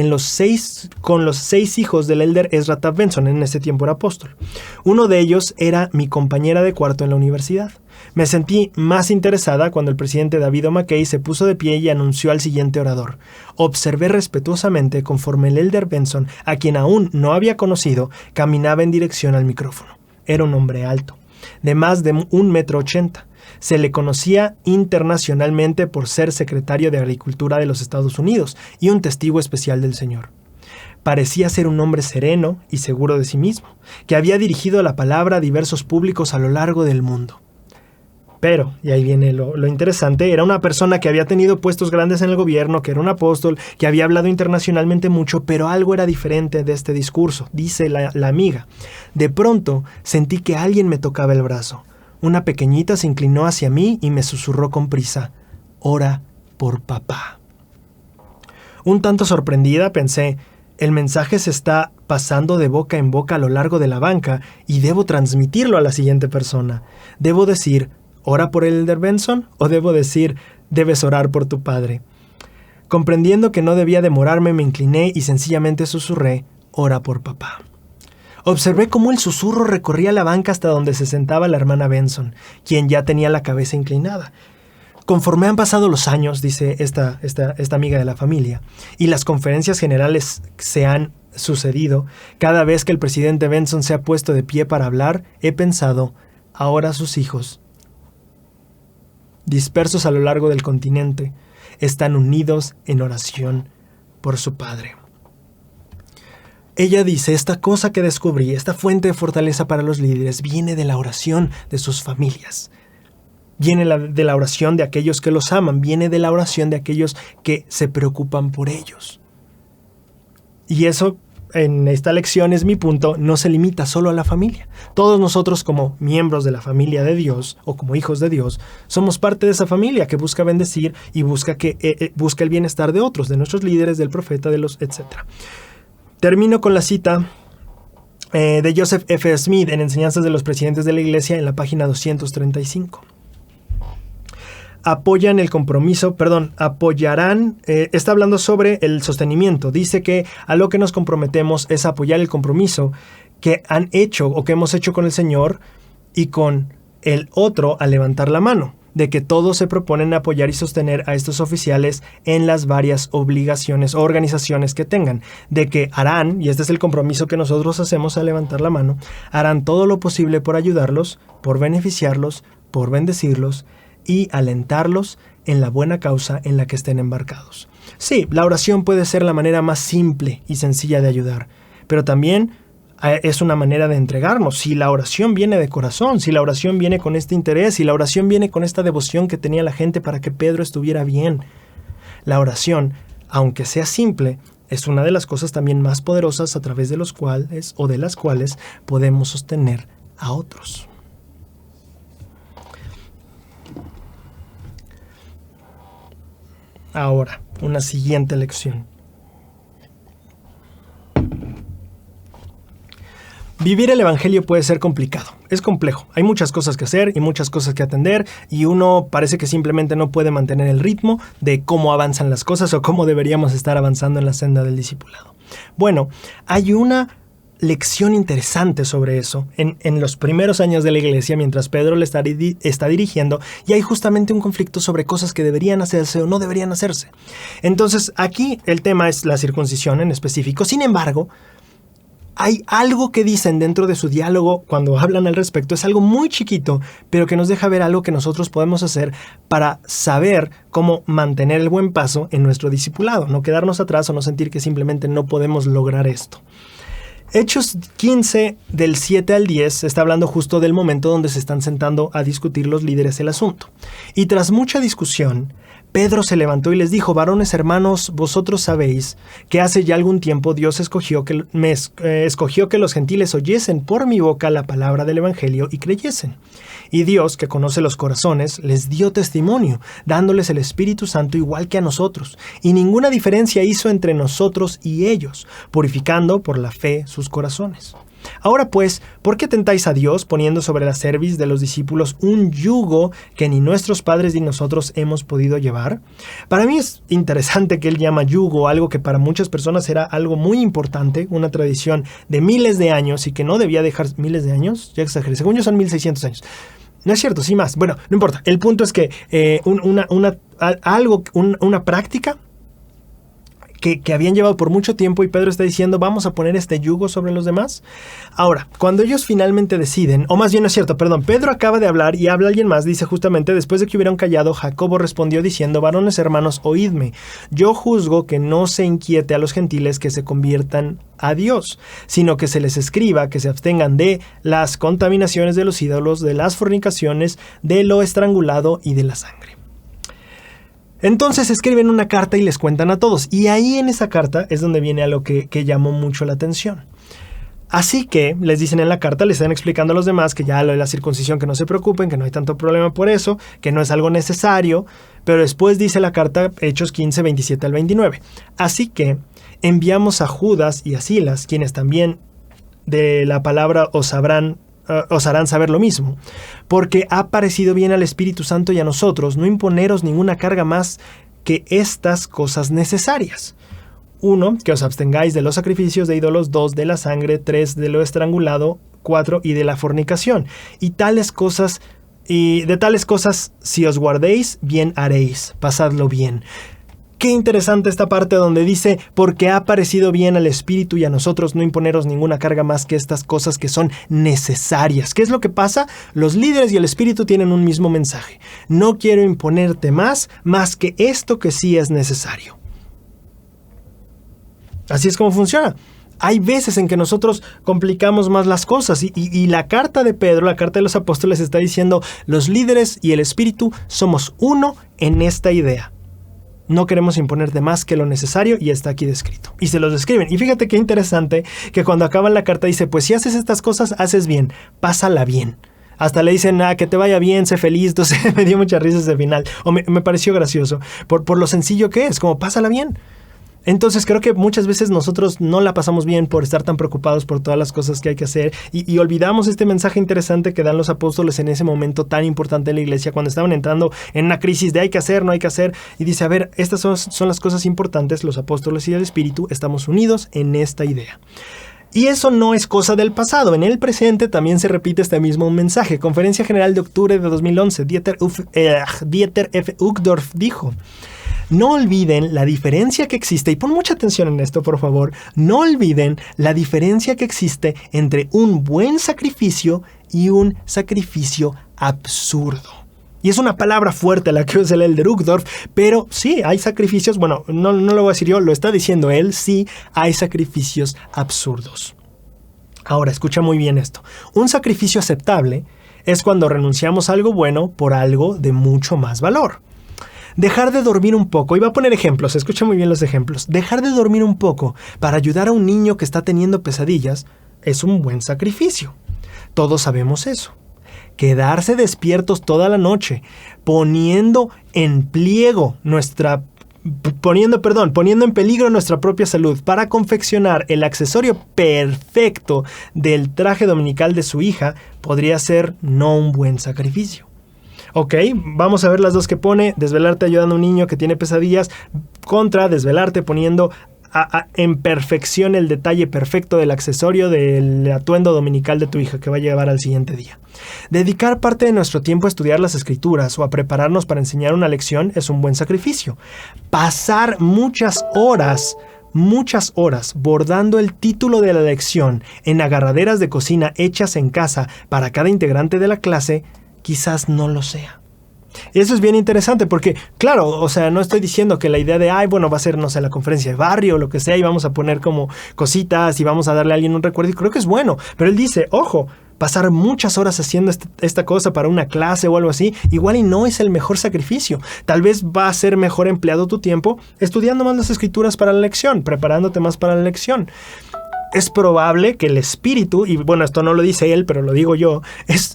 con los 6 hijos del elder Ezra Taft Benson, en ese tiempo era apóstol. Uno de ellos era mi compañera de cuarto en la universidad. Me sentí más interesada cuando el presidente David O. McKay se puso de pie y anunció al siguiente orador. Observé respetuosamente conforme el elder Benson, a quien aún no había conocido, caminaba en dirección al micrófono. Era un hombre alto, de más de 1,80 m. Se le conocía internacionalmente por ser secretario de Agricultura de los Estados Unidos y un testigo especial del Señor. Parecía ser un hombre sereno y seguro de sí mismo, que había dirigido la palabra a diversos públicos a lo largo del mundo. Pero, y ahí viene lo interesante, era una persona que había tenido puestos grandes en el gobierno, que era un apóstol, que había hablado internacionalmente mucho, pero algo era diferente de este discurso, dice la amiga. De pronto sentí que alguien me tocaba el brazo. Una pequeñita se inclinó hacia mí y me susurró con prisa: «Ora por papá». Un tanto sorprendida pensé, el mensaje se está pasando de boca en boca a lo largo de la banca y debo transmitirlo a la siguiente persona. Debo decir: «¿Ora por el elder Benson?» o debo decir: «Debes orar por tu padre». Comprendiendo que no debía demorarme, me incliné y sencillamente susurré: «Ora por papá». Observé cómo el susurro recorría la banca hasta donde se sentaba la hermana Benson, quien ya tenía la cabeza inclinada. Conforme han pasado los años, dice esta amiga de la familia, y las conferencias generales se han sucedido, cada vez que el presidente Benson se ha puesto de pie para hablar, he pensado: ahora sus hijos, dispersos a lo largo del continente, están unidos en oración por su padre. Ella dice, esta cosa que descubrí, esta fuente de fortaleza para los líderes, viene de la oración de sus familias. Viene de la oración de aquellos que los aman, viene de la oración de aquellos que se preocupan por ellos. Y eso, en esta lección es mi punto, no se limita solo a la familia. Todos nosotros como miembros de la familia de Dios o como hijos de Dios, somos parte de esa familia que busca bendecir y busca el bienestar de otros, de nuestros líderes, del profeta, de los etcétera. Termino con la cita de Joseph F. Smith en Enseñanzas de los Presidentes de la Iglesia en la página 235. Apoyarán, está hablando sobre el sostenimiento. Dice que a lo que nos comprometemos es apoyar el compromiso que han hecho o que hemos hecho con el Señor y con el otro al levantar la mano, de que todos se proponen apoyar y sostener a estos oficiales en las varias obligaciones o organizaciones que tengan, de que harán, y este es el compromiso que nosotros hacemos al levantar la mano, harán todo lo posible por ayudarlos, por beneficiarlos, por bendecirlos y alentarlos en la buena causa en la que estén embarcados. Sí, la oración puede ser la manera más simple y sencilla de ayudar, pero también es una manera de entregarnos. Si la oración viene de corazón, si la oración viene con este interés, si la oración viene con esta devoción que tenía la gente para que Pedro estuviera bien. La oración, aunque sea simple, es una de las cosas también más poderosas a través de las cuales podemos sostener a otros. Ahora, una siguiente lección. Vivir el evangelio puede ser complicado, es complejo, hay muchas cosas que hacer y muchas cosas que atender y uno parece que simplemente no puede mantener el ritmo de cómo avanzan las cosas o cómo deberíamos estar avanzando en la senda del discipulado. Bueno, hay una lección interesante sobre eso en los primeros años de la iglesia mientras Pedro le está dirigiendo y hay justamente un conflicto sobre cosas que deberían hacerse o no deberían hacerse. Entonces aquí el tema es la circuncisión en específico, sin embargo, hay algo que dicen dentro de su diálogo cuando hablan al respecto, es algo muy chiquito, pero que nos deja ver algo que nosotros podemos hacer para saber cómo mantener el buen paso en nuestro discipulado, no quedarnos atrás o no sentir que simplemente no podemos lograr esto. Hechos 15 del 7 al 10 está hablando justo del momento donde se están sentando a discutir los líderes el asunto. Y tras mucha discusión, Pedro se levantó y les dijo: varones hermanos, vosotros sabéis que hace ya algún tiempo Dios escogió que los gentiles oyesen por mi boca la palabra del evangelio y creyesen. Y Dios, que conoce los corazones, les dio testimonio, dándoles el Espíritu Santo igual que a nosotros, y ninguna diferencia hizo entre nosotros y ellos, purificando por la fe sus corazones. Ahora pues, ¿por qué tentáis a Dios poniendo sobre la cerviz de los discípulos un yugo que ni nuestros padres ni nosotros hemos podido llevar? Para mí es interesante que él llama yugo algo que para muchas personas era algo muy importante, una tradición de miles de años y que no debía dejar miles de años, ya exageré, según yo son 1600 años. No es cierto, sí más. Bueno, no importa. El punto es que una práctica que habían llevado por mucho tiempo, y Pedro está diciendo: vamos a poner este yugo sobre los demás. Ahora, cuando ellos finalmente deciden, o más bien no es cierto, perdón, Pedro acaba de hablar y habla alguien más, dice justamente: después de que hubieron callado, Jacobo respondió diciendo: varones hermanos, oídme, yo juzgo que no se inquiete a los gentiles que se conviertan a Dios, sino que se les escriba que se abstengan de las contaminaciones de los ídolos, de las fornicaciones, de lo estrangulado y de la sangre. Entonces escriben una carta y les cuentan a todos. Y ahí en esa carta es donde viene algo que llamó mucho la atención. Así que les dicen en la carta, les están explicando a los demás que ya lo de la circuncisión, que no se preocupen, que no hay tanto problema por eso, que no es algo necesario. Pero después dice la carta, Hechos 15, 27 al 29. Así que enviamos a Judas y a Silas, quienes también de la palabra os harán saber lo mismo, porque ha parecido bien al Espíritu Santo y a nosotros no imponeros ninguna carga más que estas cosas necesarias. 1, que os abstengáis de los sacrificios de ídolos. 2, de la sangre. 3, de lo estrangulado. 4, y de la fornicación. Y de tales cosas, si os guardéis, bien haréis. Pasadlo bien. Qué interesante esta parte donde dice: porque ha parecido bien al Espíritu y a nosotros no imponeros ninguna carga más que estas cosas que son necesarias. ¿Qué es lo que pasa? Los líderes y el Espíritu tienen un mismo mensaje: no quiero imponerte más que esto que sí es necesario. Así es como funciona. Hay veces en que nosotros complicamos más las cosas y la carta de Pedro, la carta de los apóstoles, está diciendo: los líderes y el Espíritu somos uno en esta idea. No queremos imponerte más que lo necesario, y está aquí descrito. Y se los describen. Y fíjate qué interesante que cuando acaban la carta dice: pues si haces estas cosas, haces bien, pásala bien. Hasta le dicen: que te vaya bien, sé feliz. Entonces me dio mucha risa ese final. O me pareció gracioso por lo sencillo que es, como pásala bien. Entonces creo que muchas veces nosotros no la pasamos bien por estar tan preocupados por todas las cosas que hay que hacer y olvidamos este mensaje interesante que dan los apóstoles en ese momento tan importante en la iglesia, cuando estaban entrando en una crisis de hay que hacer, no hay que hacer, y dice: a ver, estas son las cosas importantes. Los apóstoles y el Espíritu estamos unidos en esta idea. Y eso no es cosa del pasado. En el presente también se repite este mismo mensaje. Conferencia General de octubre de 2011, Dieter F. Uchtdorf dijo: no olviden la diferencia que existe, y pon mucha atención en esto, por favor, no olviden la diferencia que existe entre un buen sacrificio y un sacrificio absurdo. Y es una palabra fuerte la que usa el Elder Uchtdorf, pero sí, hay sacrificios, bueno, no lo voy a decir yo, lo está diciendo él, sí, hay sacrificios absurdos. Ahora, escucha muy bien esto. Un sacrificio aceptable es cuando renunciamos a algo bueno por algo de mucho más valor. Dejar de dormir un poco, y voy a poner ejemplos, escucha muy bien los ejemplos. Dejar de dormir un poco para ayudar a un niño que está teniendo pesadillas es un buen sacrificio. Todos sabemos eso. Quedarse despiertos toda la noche, poniendo en peligro nuestra propia salud para confeccionar el accesorio perfecto del traje dominical de su hija, podría ser no un buen sacrificio. Ok, vamos a ver las dos que pone: desvelarte ayudando a un niño que tiene pesadillas contra desvelarte poniendo en perfección el detalle perfecto del accesorio del atuendo dominical de tu hija que va a llevar al siguiente día. Dedicar parte de nuestro tiempo a estudiar las escrituras o a prepararnos para enseñar una lección es un buen sacrificio. Pasar muchas horas bordando el título de la lección en agarraderas de cocina hechas en casa para cada integrante de la clase, quizás no lo sea. Y eso es bien interesante porque, claro, o sea, no estoy diciendo que la idea de, bueno, va a ser, no sé, la conferencia de barrio o lo que sea y vamos a poner como cositas y vamos a darle a alguien un recuerdo y creo que es bueno. Pero él dice, ojo, pasar muchas horas haciendo esta cosa para una clase o algo así, igual y no es el mejor sacrificio. Tal vez va a ser mejor empleado tu tiempo estudiando más las escrituras para la lección, preparándote más para la lección. Es probable que el espíritu, y bueno, esto no lo dice él, pero lo digo yo,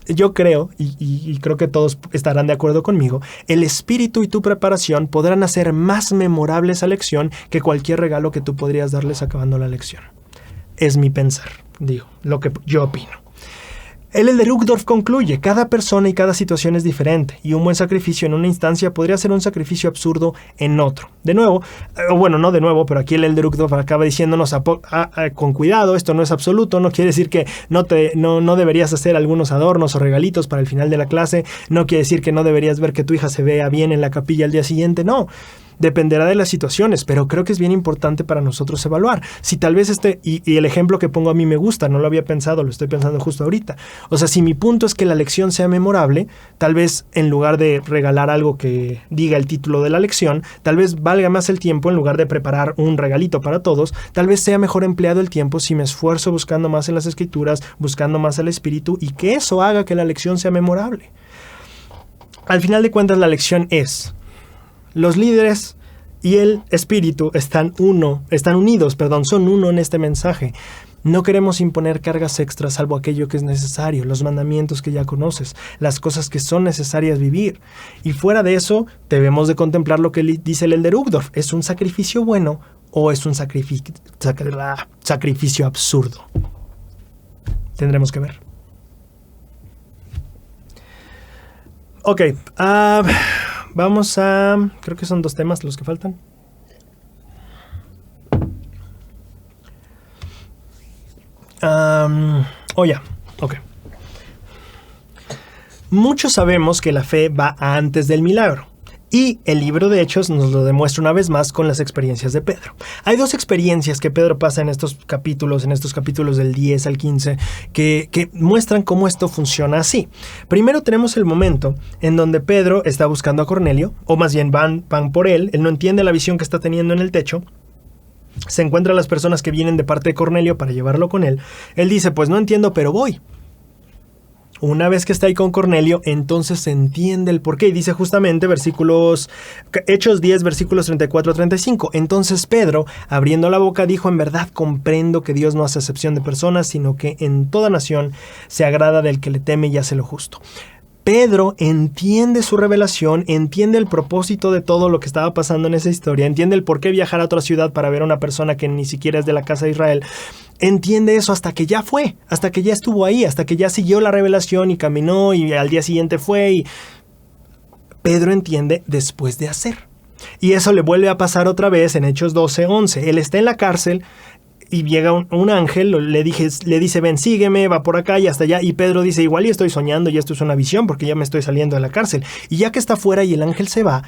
yo creo, y creo que todos estarán de acuerdo conmigo, el espíritu y tu preparación podrán hacer más memorable esa lección que cualquier regalo que tú podrías darles acabando la lección. Es mi pensar, digo, lo que yo opino. El Elder Uchtdorf concluye, cada persona y cada situación es diferente, y un buen sacrificio en una instancia podría ser un sacrificio absurdo en otro. De nuevo, bueno, no de nuevo, pero aquí el Elder Uchtdorf acaba diciéndonos con cuidado, esto no es absoluto, no quiere decir que no deberías hacer algunos adornos o regalitos para el final de la clase, no quiere decir que no deberías ver que tu hija se vea bien en la capilla al día siguiente, no. Dependerá de las situaciones, pero creo que es bien importante para nosotros evaluar. Si tal vez y el ejemplo que pongo a mí me gusta, no lo había pensado, lo estoy pensando justo ahorita. O sea, si mi punto es que la lección sea memorable, tal vez en lugar de regalar algo que diga el título de la lección, tal vez valga más el tiempo en lugar de preparar un regalito para todos, tal vez sea mejor empleado el tiempo si me esfuerzo buscando más en las escrituras, buscando más al espíritu y que eso haga que la lección sea memorable. Al final de cuentas, la lección es: los líderes y el espíritu son uno en este mensaje. No queremos imponer cargas extras salvo aquello que es necesario, los mandamientos que ya conoces, las cosas que son necesarias vivir. Y fuera de eso, debemos de contemplar lo que dice el Elder Uchtdorf. ¿Es un sacrificio bueno o es un sacrificio absurdo? Tendremos que ver. Ok, vamos a... creo que son 2 temas los que faltan. Ok. Muchos sabemos que la fe va antes del milagro. Y el libro de Hechos nos lo demuestra una vez más con las experiencias de Pedro. Hay 2 experiencias que Pedro pasa en estos capítulos del 10 al 15, que muestran cómo esto funciona así. Primero tenemos el momento en donde Pedro está buscando a Cornelio, o más bien van por él no entiende la visión que está teniendo en el techo. Se encuentra a las personas que vienen de parte de Cornelio para llevarlo con él. Él dice, pues no entiendo, pero voy. Una vez que está ahí con Cornelio, entonces se entiende el porqué. Y dice justamente Hechos 10, versículos 34 a 35. Entonces Pedro, abriendo la boca, dijo, en verdad comprendo que Dios no hace acepción de personas, sino que en toda nación se agrada del que le teme y hace lo justo. Pedro entiende su revelación, entiende el propósito de todo lo que estaba pasando en esa historia, entiende el por qué viajar a otra ciudad para ver a una persona que ni siquiera es de la casa de Israel. Entiende eso hasta que ya fue, hasta que ya estuvo ahí, hasta que ya siguió la revelación y caminó y al día siguiente fue. Y Pedro entiende después de hacer. Y eso le vuelve a pasar otra vez en Hechos 12:11. Él está en la cárcel y llega un ángel, le dice, ven, sígueme, va por acá y hasta allá. Y Pedro dice, igual y estoy soñando y esto es una visión porque ya me estoy saliendo de la cárcel. Y ya que está fuera y el ángel se va,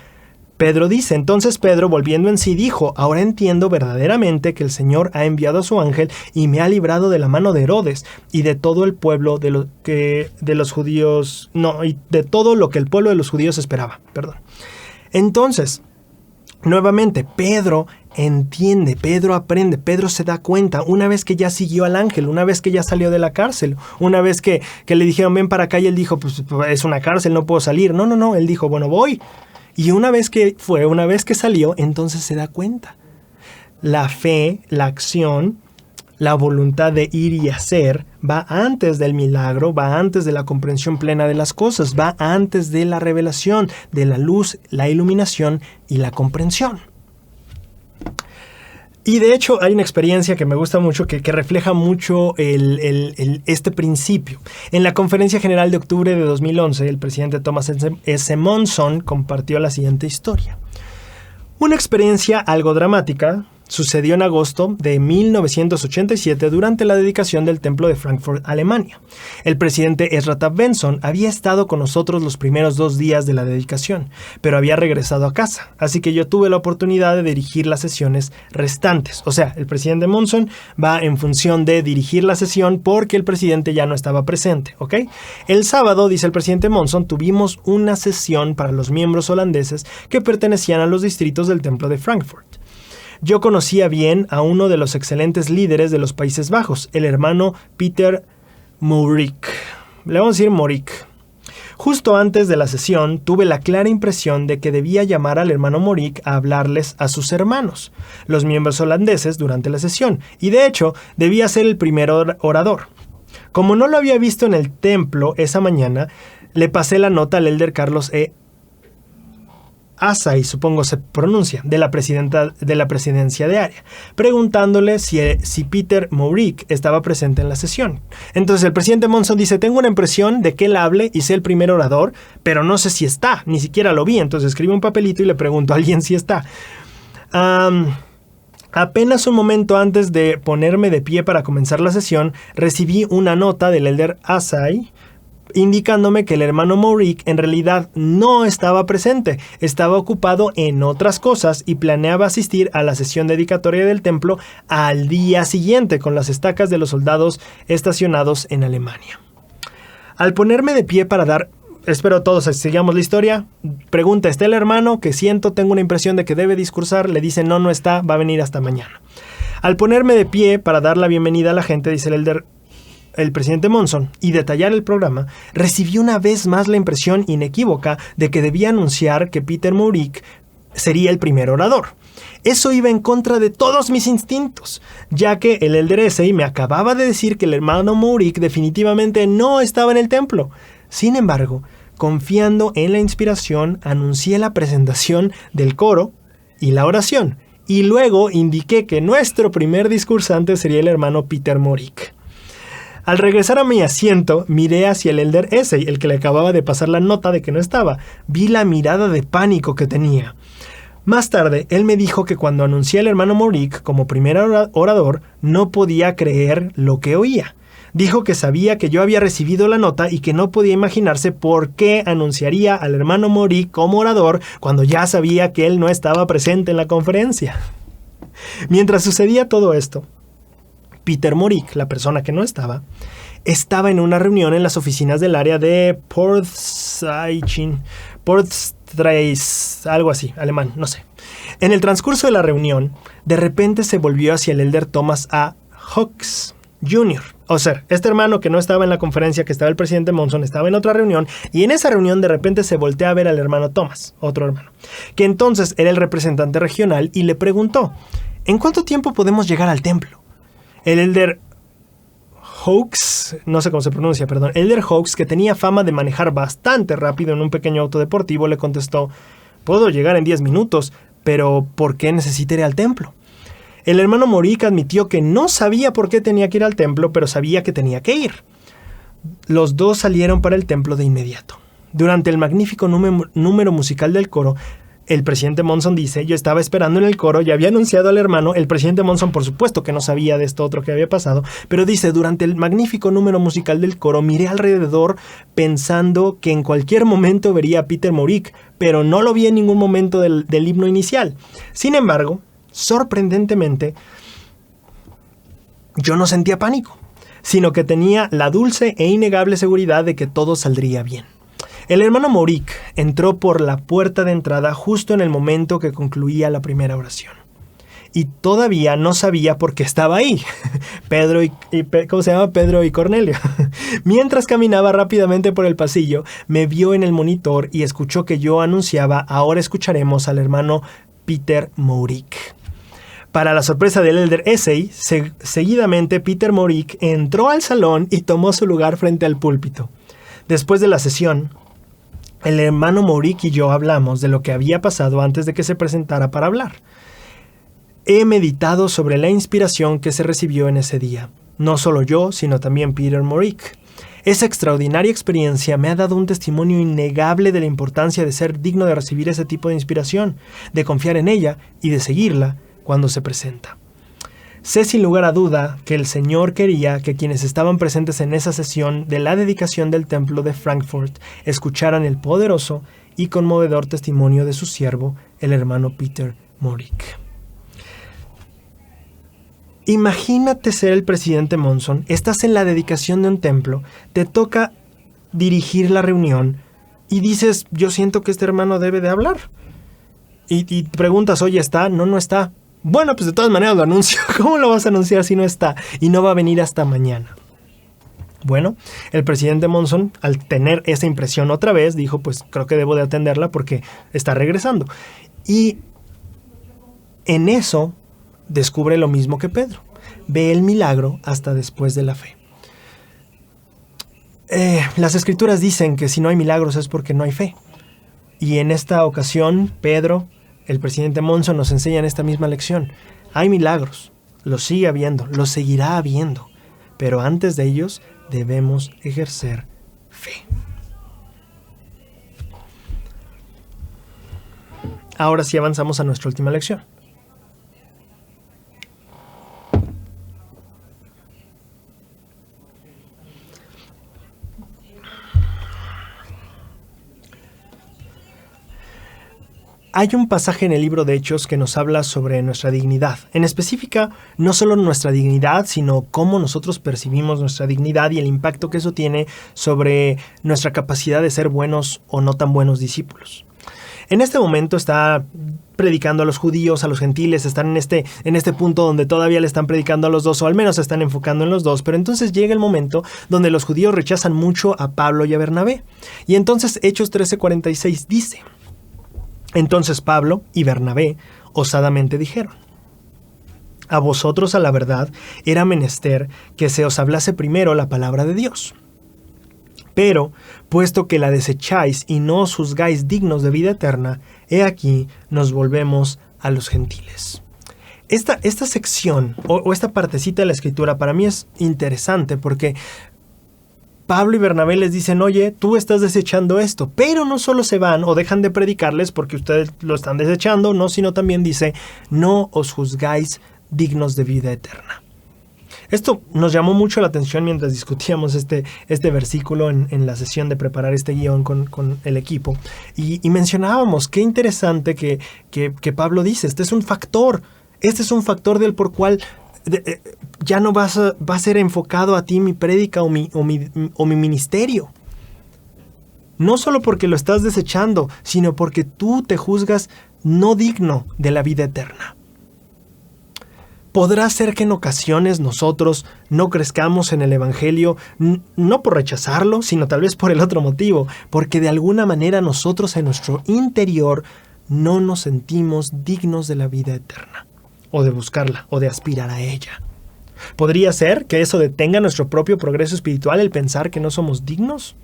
Pedro dice, entonces Pedro, volviendo en sí, dijo, ahora entiendo verdaderamente que el Señor ha enviado a su ángel y me ha librado de la mano de Herodes y de todo el pueblo de los judíos, y de todo lo que el pueblo de los judíos esperaba. Entonces, nuevamente, Pedro entiende, Pedro aprende, Pedro se da cuenta, una vez que ya siguió al ángel, una vez que ya salió de la cárcel, una vez que le dijeron ven para acá y él dijo, pues es una cárcel, no puedo salir. No, él dijo, bueno, voy. Y una vez que salió, entonces se da cuenta. La fe, la acción, la voluntad de ir y hacer va antes del milagro, va antes de la comprensión plena de las cosas, va antes de la revelación, de la luz, la iluminación y la comprensión. Y de hecho hay una experiencia que me gusta mucho que refleja mucho este principio. En la Conferencia General de octubre de 2011, el presidente Thomas S. Monson compartió la siguiente historia. Una experiencia algo dramática, Sucedió en agosto de 1987 durante la dedicación del Templo de Frankfurt, Alemania. El presidente Ezra Taft Benson había estado con nosotros los primeros 2 días de la dedicación, pero había regresado a casa, así que yo tuve la oportunidad de dirigir las sesiones restantes. O sea, el presidente Monson va en función de dirigir la sesión porque el presidente ya no estaba presente, ¿ok? El sábado, dice el presidente Monson, tuvimos una sesión para los miembros holandeses que pertenecían a los distritos del Templo de Frankfurt. Yo conocía bien a uno de los excelentes líderes de los Países Bajos, el hermano Peter Morik. Le vamos a decir Morik. Justo antes de la sesión, tuve la clara impresión de que debía llamar al hermano Morik a hablarles a sus hermanos, los miembros holandeses, durante la sesión, y de hecho, debía ser el primer orador. Como no lo había visto en el templo esa mañana, le pasé la nota al elder Carlos E. Asai, supongo se pronuncia, de la presidencia de área, preguntándole si Peter Morik estaba presente en la sesión. Entonces el presidente Monson dice, tengo una impresión de que él hable y sea el primer orador, pero no sé si está, ni siquiera lo vi. Entonces escribe un papelito y le pregunto a alguien si está. Apenas un momento antes de ponerme de pie para comenzar la sesión, recibí una nota del elder Asai, indicándome que el hermano Morik en realidad no estaba presente, estaba ocupado en otras cosas y planeaba asistir a la sesión dedicatoria del templo al día siguiente con las estacas de los soldados estacionados en Alemania. Al ponerme de pie para dar... Espero todos sigamos la historia. Pregunta, ¿está el hermano? Que siento, tengo una impresión de que debe discursar. Le dice, no está, va a venir hasta mañana. Al ponerme de pie para dar la bienvenida a la gente, dice el presidente Monson, y detallar el programa, recibí una vez más la impresión inequívoca de que debía anunciar que Peter Morik sería el primer orador. Eso iba en contra de todos mis instintos, ya que el elder Asai me acababa de decir que el hermano Morik definitivamente no estaba en el templo. Sin embargo, confiando en la inspiración, anuncié la presentación del coro y la oración, y luego indiqué que nuestro primer discursante sería el hermano Peter Morik. Al regresar a mi asiento, miré hacia el elder Asai, el que le acababa de pasar la nota de que no estaba. Vi la mirada de pánico que tenía. Más tarde, él me dijo que cuando anuncié al hermano Morik como primer orador, no podía creer lo que oía. Dijo que sabía que yo había recibido la nota y que no podía imaginarse por qué anunciaría al hermano Morik como orador cuando ya sabía que él no estaba presente en la conferencia. Mientras sucedía todo esto, Peter Morik, la persona que no estaba en una reunión en las oficinas del área de Portstreichen, algo así, alemán, no sé. En el transcurso de la reunión, de repente se volvió hacia el elder Thomas A. Hawks Jr. O sea, este hermano que no estaba en la conferencia, que estaba el presidente Monson, estaba en otra reunión, y en esa reunión de repente se voltea a ver al hermano Thomas, otro hermano, que entonces era el representante regional, y le preguntó, ¿en cuánto tiempo podemos llegar al templo? El elder Hawks, no sé cómo se pronuncia, perdón, elder Hawks, que tenía fama de manejar bastante rápido en un pequeño auto deportivo, le contestó, puedo llegar en 10 minutos, pero ¿por qué necesita ir al templo? El hermano Morik admitió que no sabía por qué tenía que ir al templo, pero sabía que tenía que ir. Los dos salieron para el templo de inmediato. Durante el magnífico número musical del coro, el presidente Monson dice, yo estaba esperando en el coro y había anunciado al hermano. El presidente Monson, por supuesto que no sabía de esto otro que había pasado, pero dice, durante el magnífico número musical del coro, miré alrededor pensando que en cualquier momento vería a Peter Morik, pero no lo vi en ningún momento del himno inicial. Sin embargo, sorprendentemente, yo no sentía pánico, sino que tenía la dulce e innegable seguridad de que todo saldría bien. El hermano Morik entró por la puerta de entrada justo en el momento que concluía la primera oración. Y todavía no sabía por qué estaba ahí. Pedro y Cornelio. Mientras caminaba rápidamente por el pasillo, me vio en el monitor y escuchó que yo anunciaba, ahora escucharemos al hermano Peter Morik. Para la sorpresa del elder Asai, seguidamente Peter Morik entró al salón y tomó su lugar frente al púlpito. Después de la sesión, el hermano Morik y yo hablamos de lo que había pasado antes de que se presentara para hablar. He meditado sobre la inspiración que se recibió en ese día. No solo yo, sino también Peter Morik. Esa extraordinaria experiencia me ha dado un testimonio innegable de la importancia de ser digno de recibir ese tipo de inspiración, de confiar en ella y de seguirla, cuando se presenta. Sé sin lugar a duda que el Señor quería que quienes estaban presentes en esa sesión de la dedicación del templo de Frankfurt escucharan el poderoso y conmovedor testimonio de su siervo, el hermano Peter Maurik. Imagínate ser el presidente Monson, estás en la dedicación de un templo, te toca dirigir la reunión y dices, yo siento que este hermano debe de hablar. Y preguntas, oye, ¿está? No, no está. Bueno, pues de todas maneras lo anuncio. ¿Cómo lo vas a anunciar si no está? Y no va a venir hasta mañana. Bueno, el presidente Monson, al tener esa impresión otra vez, dijo, pues creo que debo de atenderla porque está regresando. Y en eso descubre lo mismo que Pedro. Ve el milagro hasta después de la fe. Las escrituras dicen que si no hay milagros es porque no hay fe. Y en esta ocasión, Pedro, el presidente Monson, nos enseña en esta misma lección. Hay milagros, los sigue habiendo, los seguirá habiendo, pero antes de ellos debemos ejercer fe. Ahora sí avanzamos a nuestra última lección. Hay un pasaje en el libro de Hechos que nos habla sobre nuestra dignidad. En específica, no solo nuestra dignidad, sino cómo nosotros percibimos nuestra dignidad y el impacto que eso tiene sobre nuestra capacidad de ser buenos o no tan buenos discípulos. En este momento está predicando a los judíos, a los gentiles, están en este punto donde todavía le están predicando a los dos, o al menos se están enfocando en los dos, pero entonces llega el momento donde los judíos rechazan mucho a Pablo y a Bernabé. Y entonces Hechos 13:46 dice: entonces Pablo y Bernabé osadamente dijeron: a vosotros a la verdad era menester que se os hablase primero la palabra de Dios. Pero, puesto que la desecháis y no os juzgáis dignos de vida eterna, he aquí nos volvemos a los gentiles. Esta sección o esta partecita de la escritura para mí es interesante porque Pablo y Bernabé les dicen, oye, tú estás desechando esto, pero no solo se van o dejan de predicarles porque ustedes lo están desechando, no, sino también dice, no os juzgáis dignos de vida eterna. Esto nos llamó mucho la atención mientras discutíamos este versículo en la sesión de preparar este guión con el equipo y mencionábamos qué interesante que Pablo dice, este es un factor del por cual ya no va a ser enfocado a ti mi prédica o mi ministerio. No solo porque lo estás desechando, sino porque tú te juzgas no digno de la vida eterna. Podrá ser que en ocasiones nosotros no crezcamos en el Evangelio, no por rechazarlo, sino tal vez por el otro motivo, porque de alguna manera nosotros en nuestro interior no nos sentimos dignos de la vida eterna, o de buscarla, o de aspirar a ella. ¿Podría ser que eso detenga nuestro propio progreso espiritual, el pensar que no somos dignos?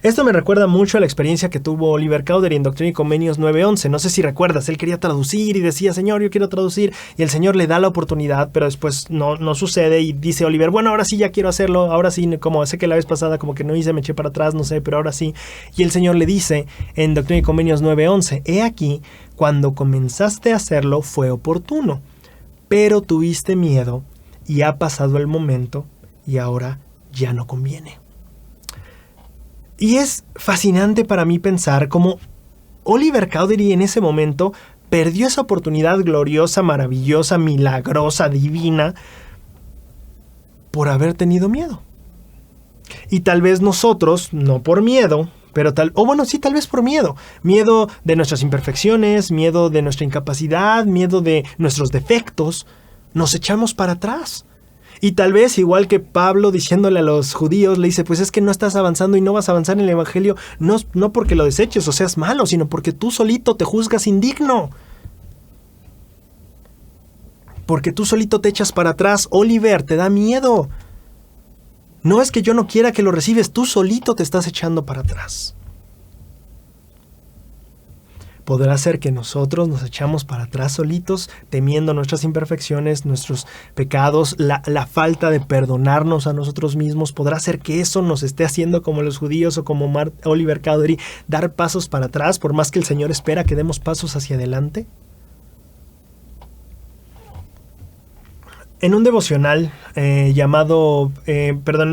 Esto me recuerda mucho a la experiencia que tuvo Oliver Cowdery en Doctrina y Convenios 9:11. No sé si recuerdas, él quería traducir y decía, Señor, yo quiero traducir, y el Señor le da la oportunidad, pero después no sucede y dice Oliver, bueno, ahora sí ya quiero hacerlo, ahora sí, como sé que la vez pasada como que no hice, me eché para atrás, no sé, pero ahora sí. Y el Señor le dice en Doctrina y Convenios 9:11, he aquí, cuando comenzaste a hacerlo fue oportuno, pero tuviste miedo y ha pasado el momento y ahora ya no conviene. Y es fascinante para mí pensar cómo Oliver Cowdery en ese momento perdió esa oportunidad gloriosa, maravillosa, milagrosa, divina, por haber tenido miedo. Y tal vez nosotros, no por miedo, pero tal vez por miedo. Miedo de nuestras imperfecciones, miedo de nuestra incapacidad, miedo de nuestros defectos, nos echamos para atrás. Y tal vez, igual que Pablo diciéndole a los judíos, le dice, pues es que no estás avanzando y no vas a avanzar en el Evangelio, no porque lo deseches o seas malo, sino porque tú solito te juzgas indigno. Porque tú solito te echas para atrás. Oliver, te da miedo. No es que yo no quiera que lo recibes, tú solito te estás echando para atrás. Podrá ser que nosotros nos echamos para atrás solitos, temiendo nuestras imperfecciones, nuestros pecados, la falta de perdonarnos a nosotros mismos. Podrá ser que eso nos esté haciendo como los judíos o como Oliver Cowdery, dar pasos para atrás, por más que el Señor espera que demos pasos hacia adelante. En un devocional en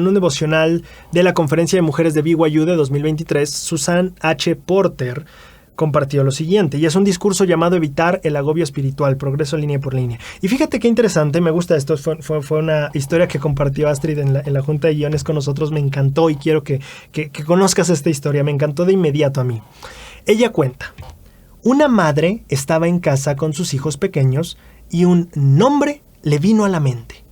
un devocional de la Conferencia de Mujeres de BYU de 2023, Susan H. Porter compartió lo siguiente, y es un discurso llamado Evitar el agobio espiritual, progreso línea por línea. Y fíjate qué interesante, me gusta esto, fue una historia que compartió Astrid en la junta de guiones con nosotros, me encantó y quiero que conozcas esta historia, me encantó de inmediato a mí. Ella cuenta, una madre estaba en casa con sus hijos pequeños y un nombre le vino a la mente.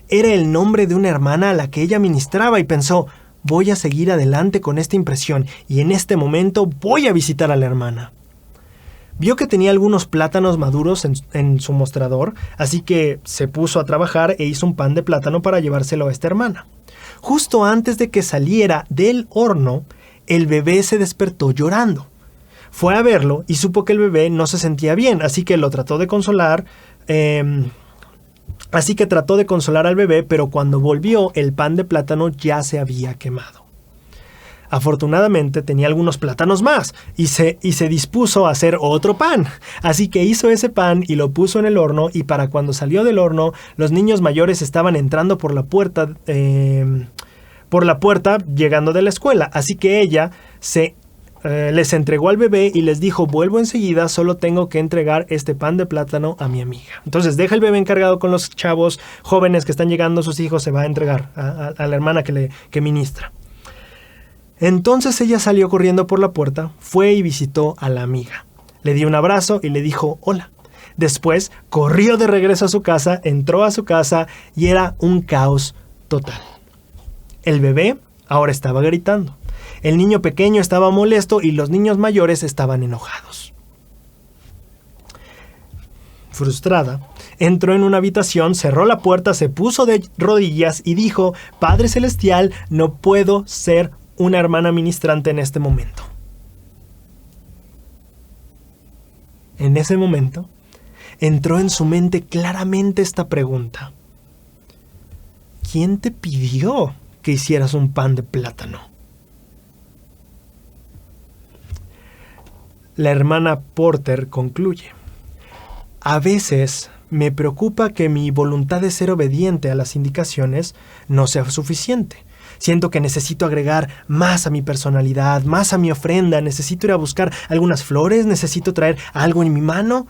Era el nombre de una hermana a la que ella ministraba y pensó, voy a seguir adelante con esta impresión y en este momento voy a visitar a la hermana. Vio que tenía algunos plátanos maduros en su mostrador, así que se puso a trabajar e hizo un pan de plátano para llevárselo a esta hermana. Justo antes de que saliera del horno, el bebé se despertó llorando. Fue a verlo y supo que el bebé no se sentía bien, así que lo trató de consolar. Así que trató de consolar al bebé, pero cuando volvió, el pan de plátano ya se había quemado. Afortunadamente tenía algunos plátanos más y se dispuso a hacer otro pan. Así que hizo ese pan y lo puso en el horno, y para cuando salió del horno, los niños mayores estaban entrando por la puerta llegando de la escuela. Así que ella les entregó al bebé y les dijo, vuelvo enseguida, solo tengo que entregar este pan de plátano a mi amiga. Entonces deja el bebé encargado con los chavos jóvenes que están llegando, sus hijos, se va a entregar a la hermana que ministra. Entonces ella salió corriendo por la puerta, fue y visitó a la amiga. Le dio un abrazo y le dijo hola. Después corrió de regreso a su casa, entró a su casa y era un caos total. El bebé ahora estaba gritando. El niño pequeño estaba molesto y los niños mayores estaban enojados. Frustrada, entró en una habitación, cerró la puerta, se puso de rodillas y dijo, Padre Celestial, no puedo ser una hermana ministrante en este momento. En ese momento, entró en su mente claramente esta pregunta. ¿Quién te pidió que hicieras un pan de plátano? La hermana Porter concluye, a veces me preocupa que mi voluntad de ser obediente a las indicaciones no sea suficiente. Siento que necesito agregar más a mi personalidad, más a mi ofrenda, necesito ir a buscar algunas flores, necesito traer algo en mi mano.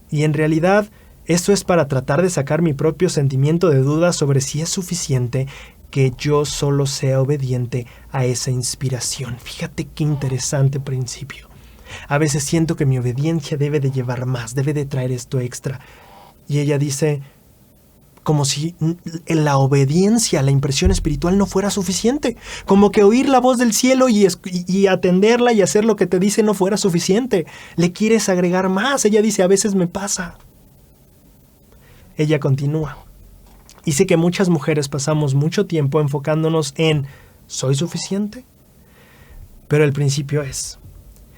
Y en realidad, esto es para tratar de sacar mi propio sentimiento de duda sobre si es suficiente que yo solo sea obediente a esa inspiración. Fíjate qué interesante principio. A veces siento que mi obediencia debe de llevar más, debe de traer esto extra. Y ella dice, como si la obediencia, la impresión espiritual no fuera suficiente. Como que oír la voz del cielo y atenderla y hacer lo que te dice no fuera suficiente. Le quieres agregar más. Ella dice, a veces me pasa. Ella continúa. Y sé que muchas mujeres pasamos mucho tiempo enfocándonos en, ¿soy suficiente? Pero el principio es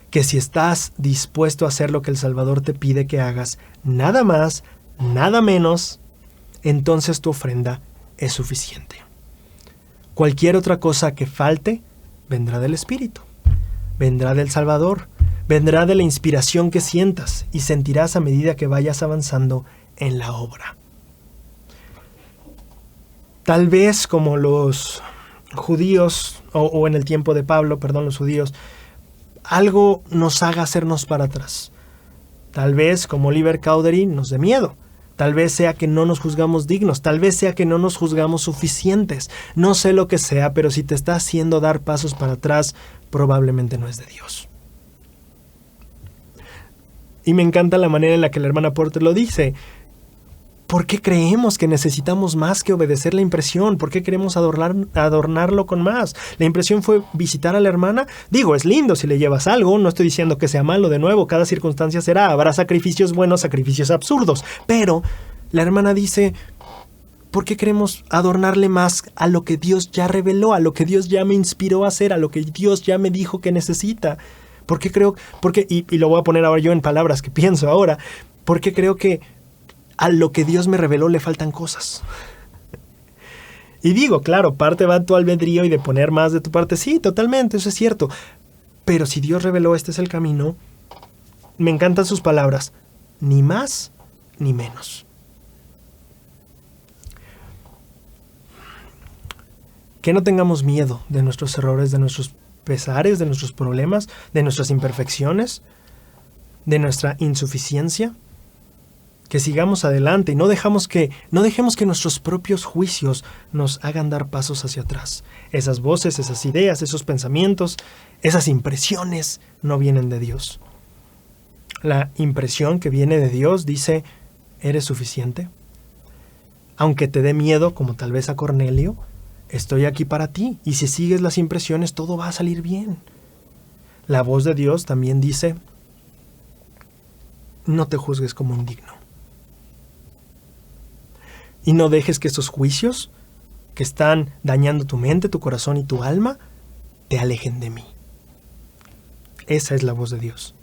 que si estás dispuesto a hacer lo que el Salvador te pide que hagas, nada más, nada menos, entonces tu ofrenda es suficiente. Cualquier otra cosa que falte, vendrá del Espíritu, vendrá del Salvador, vendrá de la inspiración que sientas y sentirás a medida que vayas avanzando en la obra. Tal vez como los judíos, o en el tiempo de Pablo, los judíos, algo nos haga hacernos para atrás. Tal vez, como Oliver Cowdery, nos dé miedo. Tal vez sea que no nos juzgamos dignos. Tal vez sea que no nos juzgamos suficientes. No sé lo que sea, pero si te está haciendo dar pasos para atrás, probablemente no es de Dios. Y me encanta la manera en la que la hermana Porter lo dice. ¿Por qué creemos que necesitamos más que obedecer la impresión? ¿Por qué queremos adornarlo con más? La impresión fue visitar a la hermana. Digo, es lindo si le llevas algo. No estoy diciendo que sea malo. De nuevo, cada circunstancia será. Habrá sacrificios buenos, sacrificios absurdos. Pero la hermana dice, ¿por qué queremos adornarle más a lo que Dios ya reveló, a lo que Dios ya me inspiró a hacer, a lo que Dios ya me dijo que necesita? ¿Por qué creo? Y lo voy a poner ahora yo en palabras que pienso ahora. ¿Por qué creo que a lo que Dios me reveló le faltan cosas? Y digo, claro, parte va a tu albedrío y de poner más de tu parte. Sí, totalmente, eso es cierto. Pero si Dios reveló este es el camino, me encantan sus palabras. Ni más, ni menos. Que no tengamos miedo de nuestros errores, de nuestros pesares, de nuestros problemas, de nuestras imperfecciones, de nuestra insuficiencia. Que sigamos adelante y no dejemos que nuestros propios juicios nos hagan dar pasos hacia atrás. Esas voces, esas ideas, esos pensamientos, esas impresiones no vienen de Dios. La impresión que viene de Dios dice: ¿eres suficiente? Aunque te dé miedo, como tal vez a Cornelio, estoy aquí para ti, y si sigues las impresiones todo va a salir bien. La voz de Dios también dice: no te juzgues como indigno. Y no dejes que estos juicios que están dañando tu mente, tu corazón y tu alma te alejen de mí. Esa es la voz de Dios.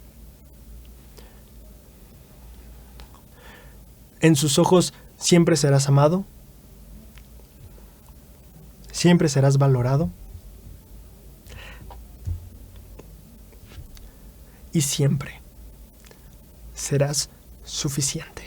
En sus ojos siempre serás amado, siempre serás valorado y siempre serás suficiente.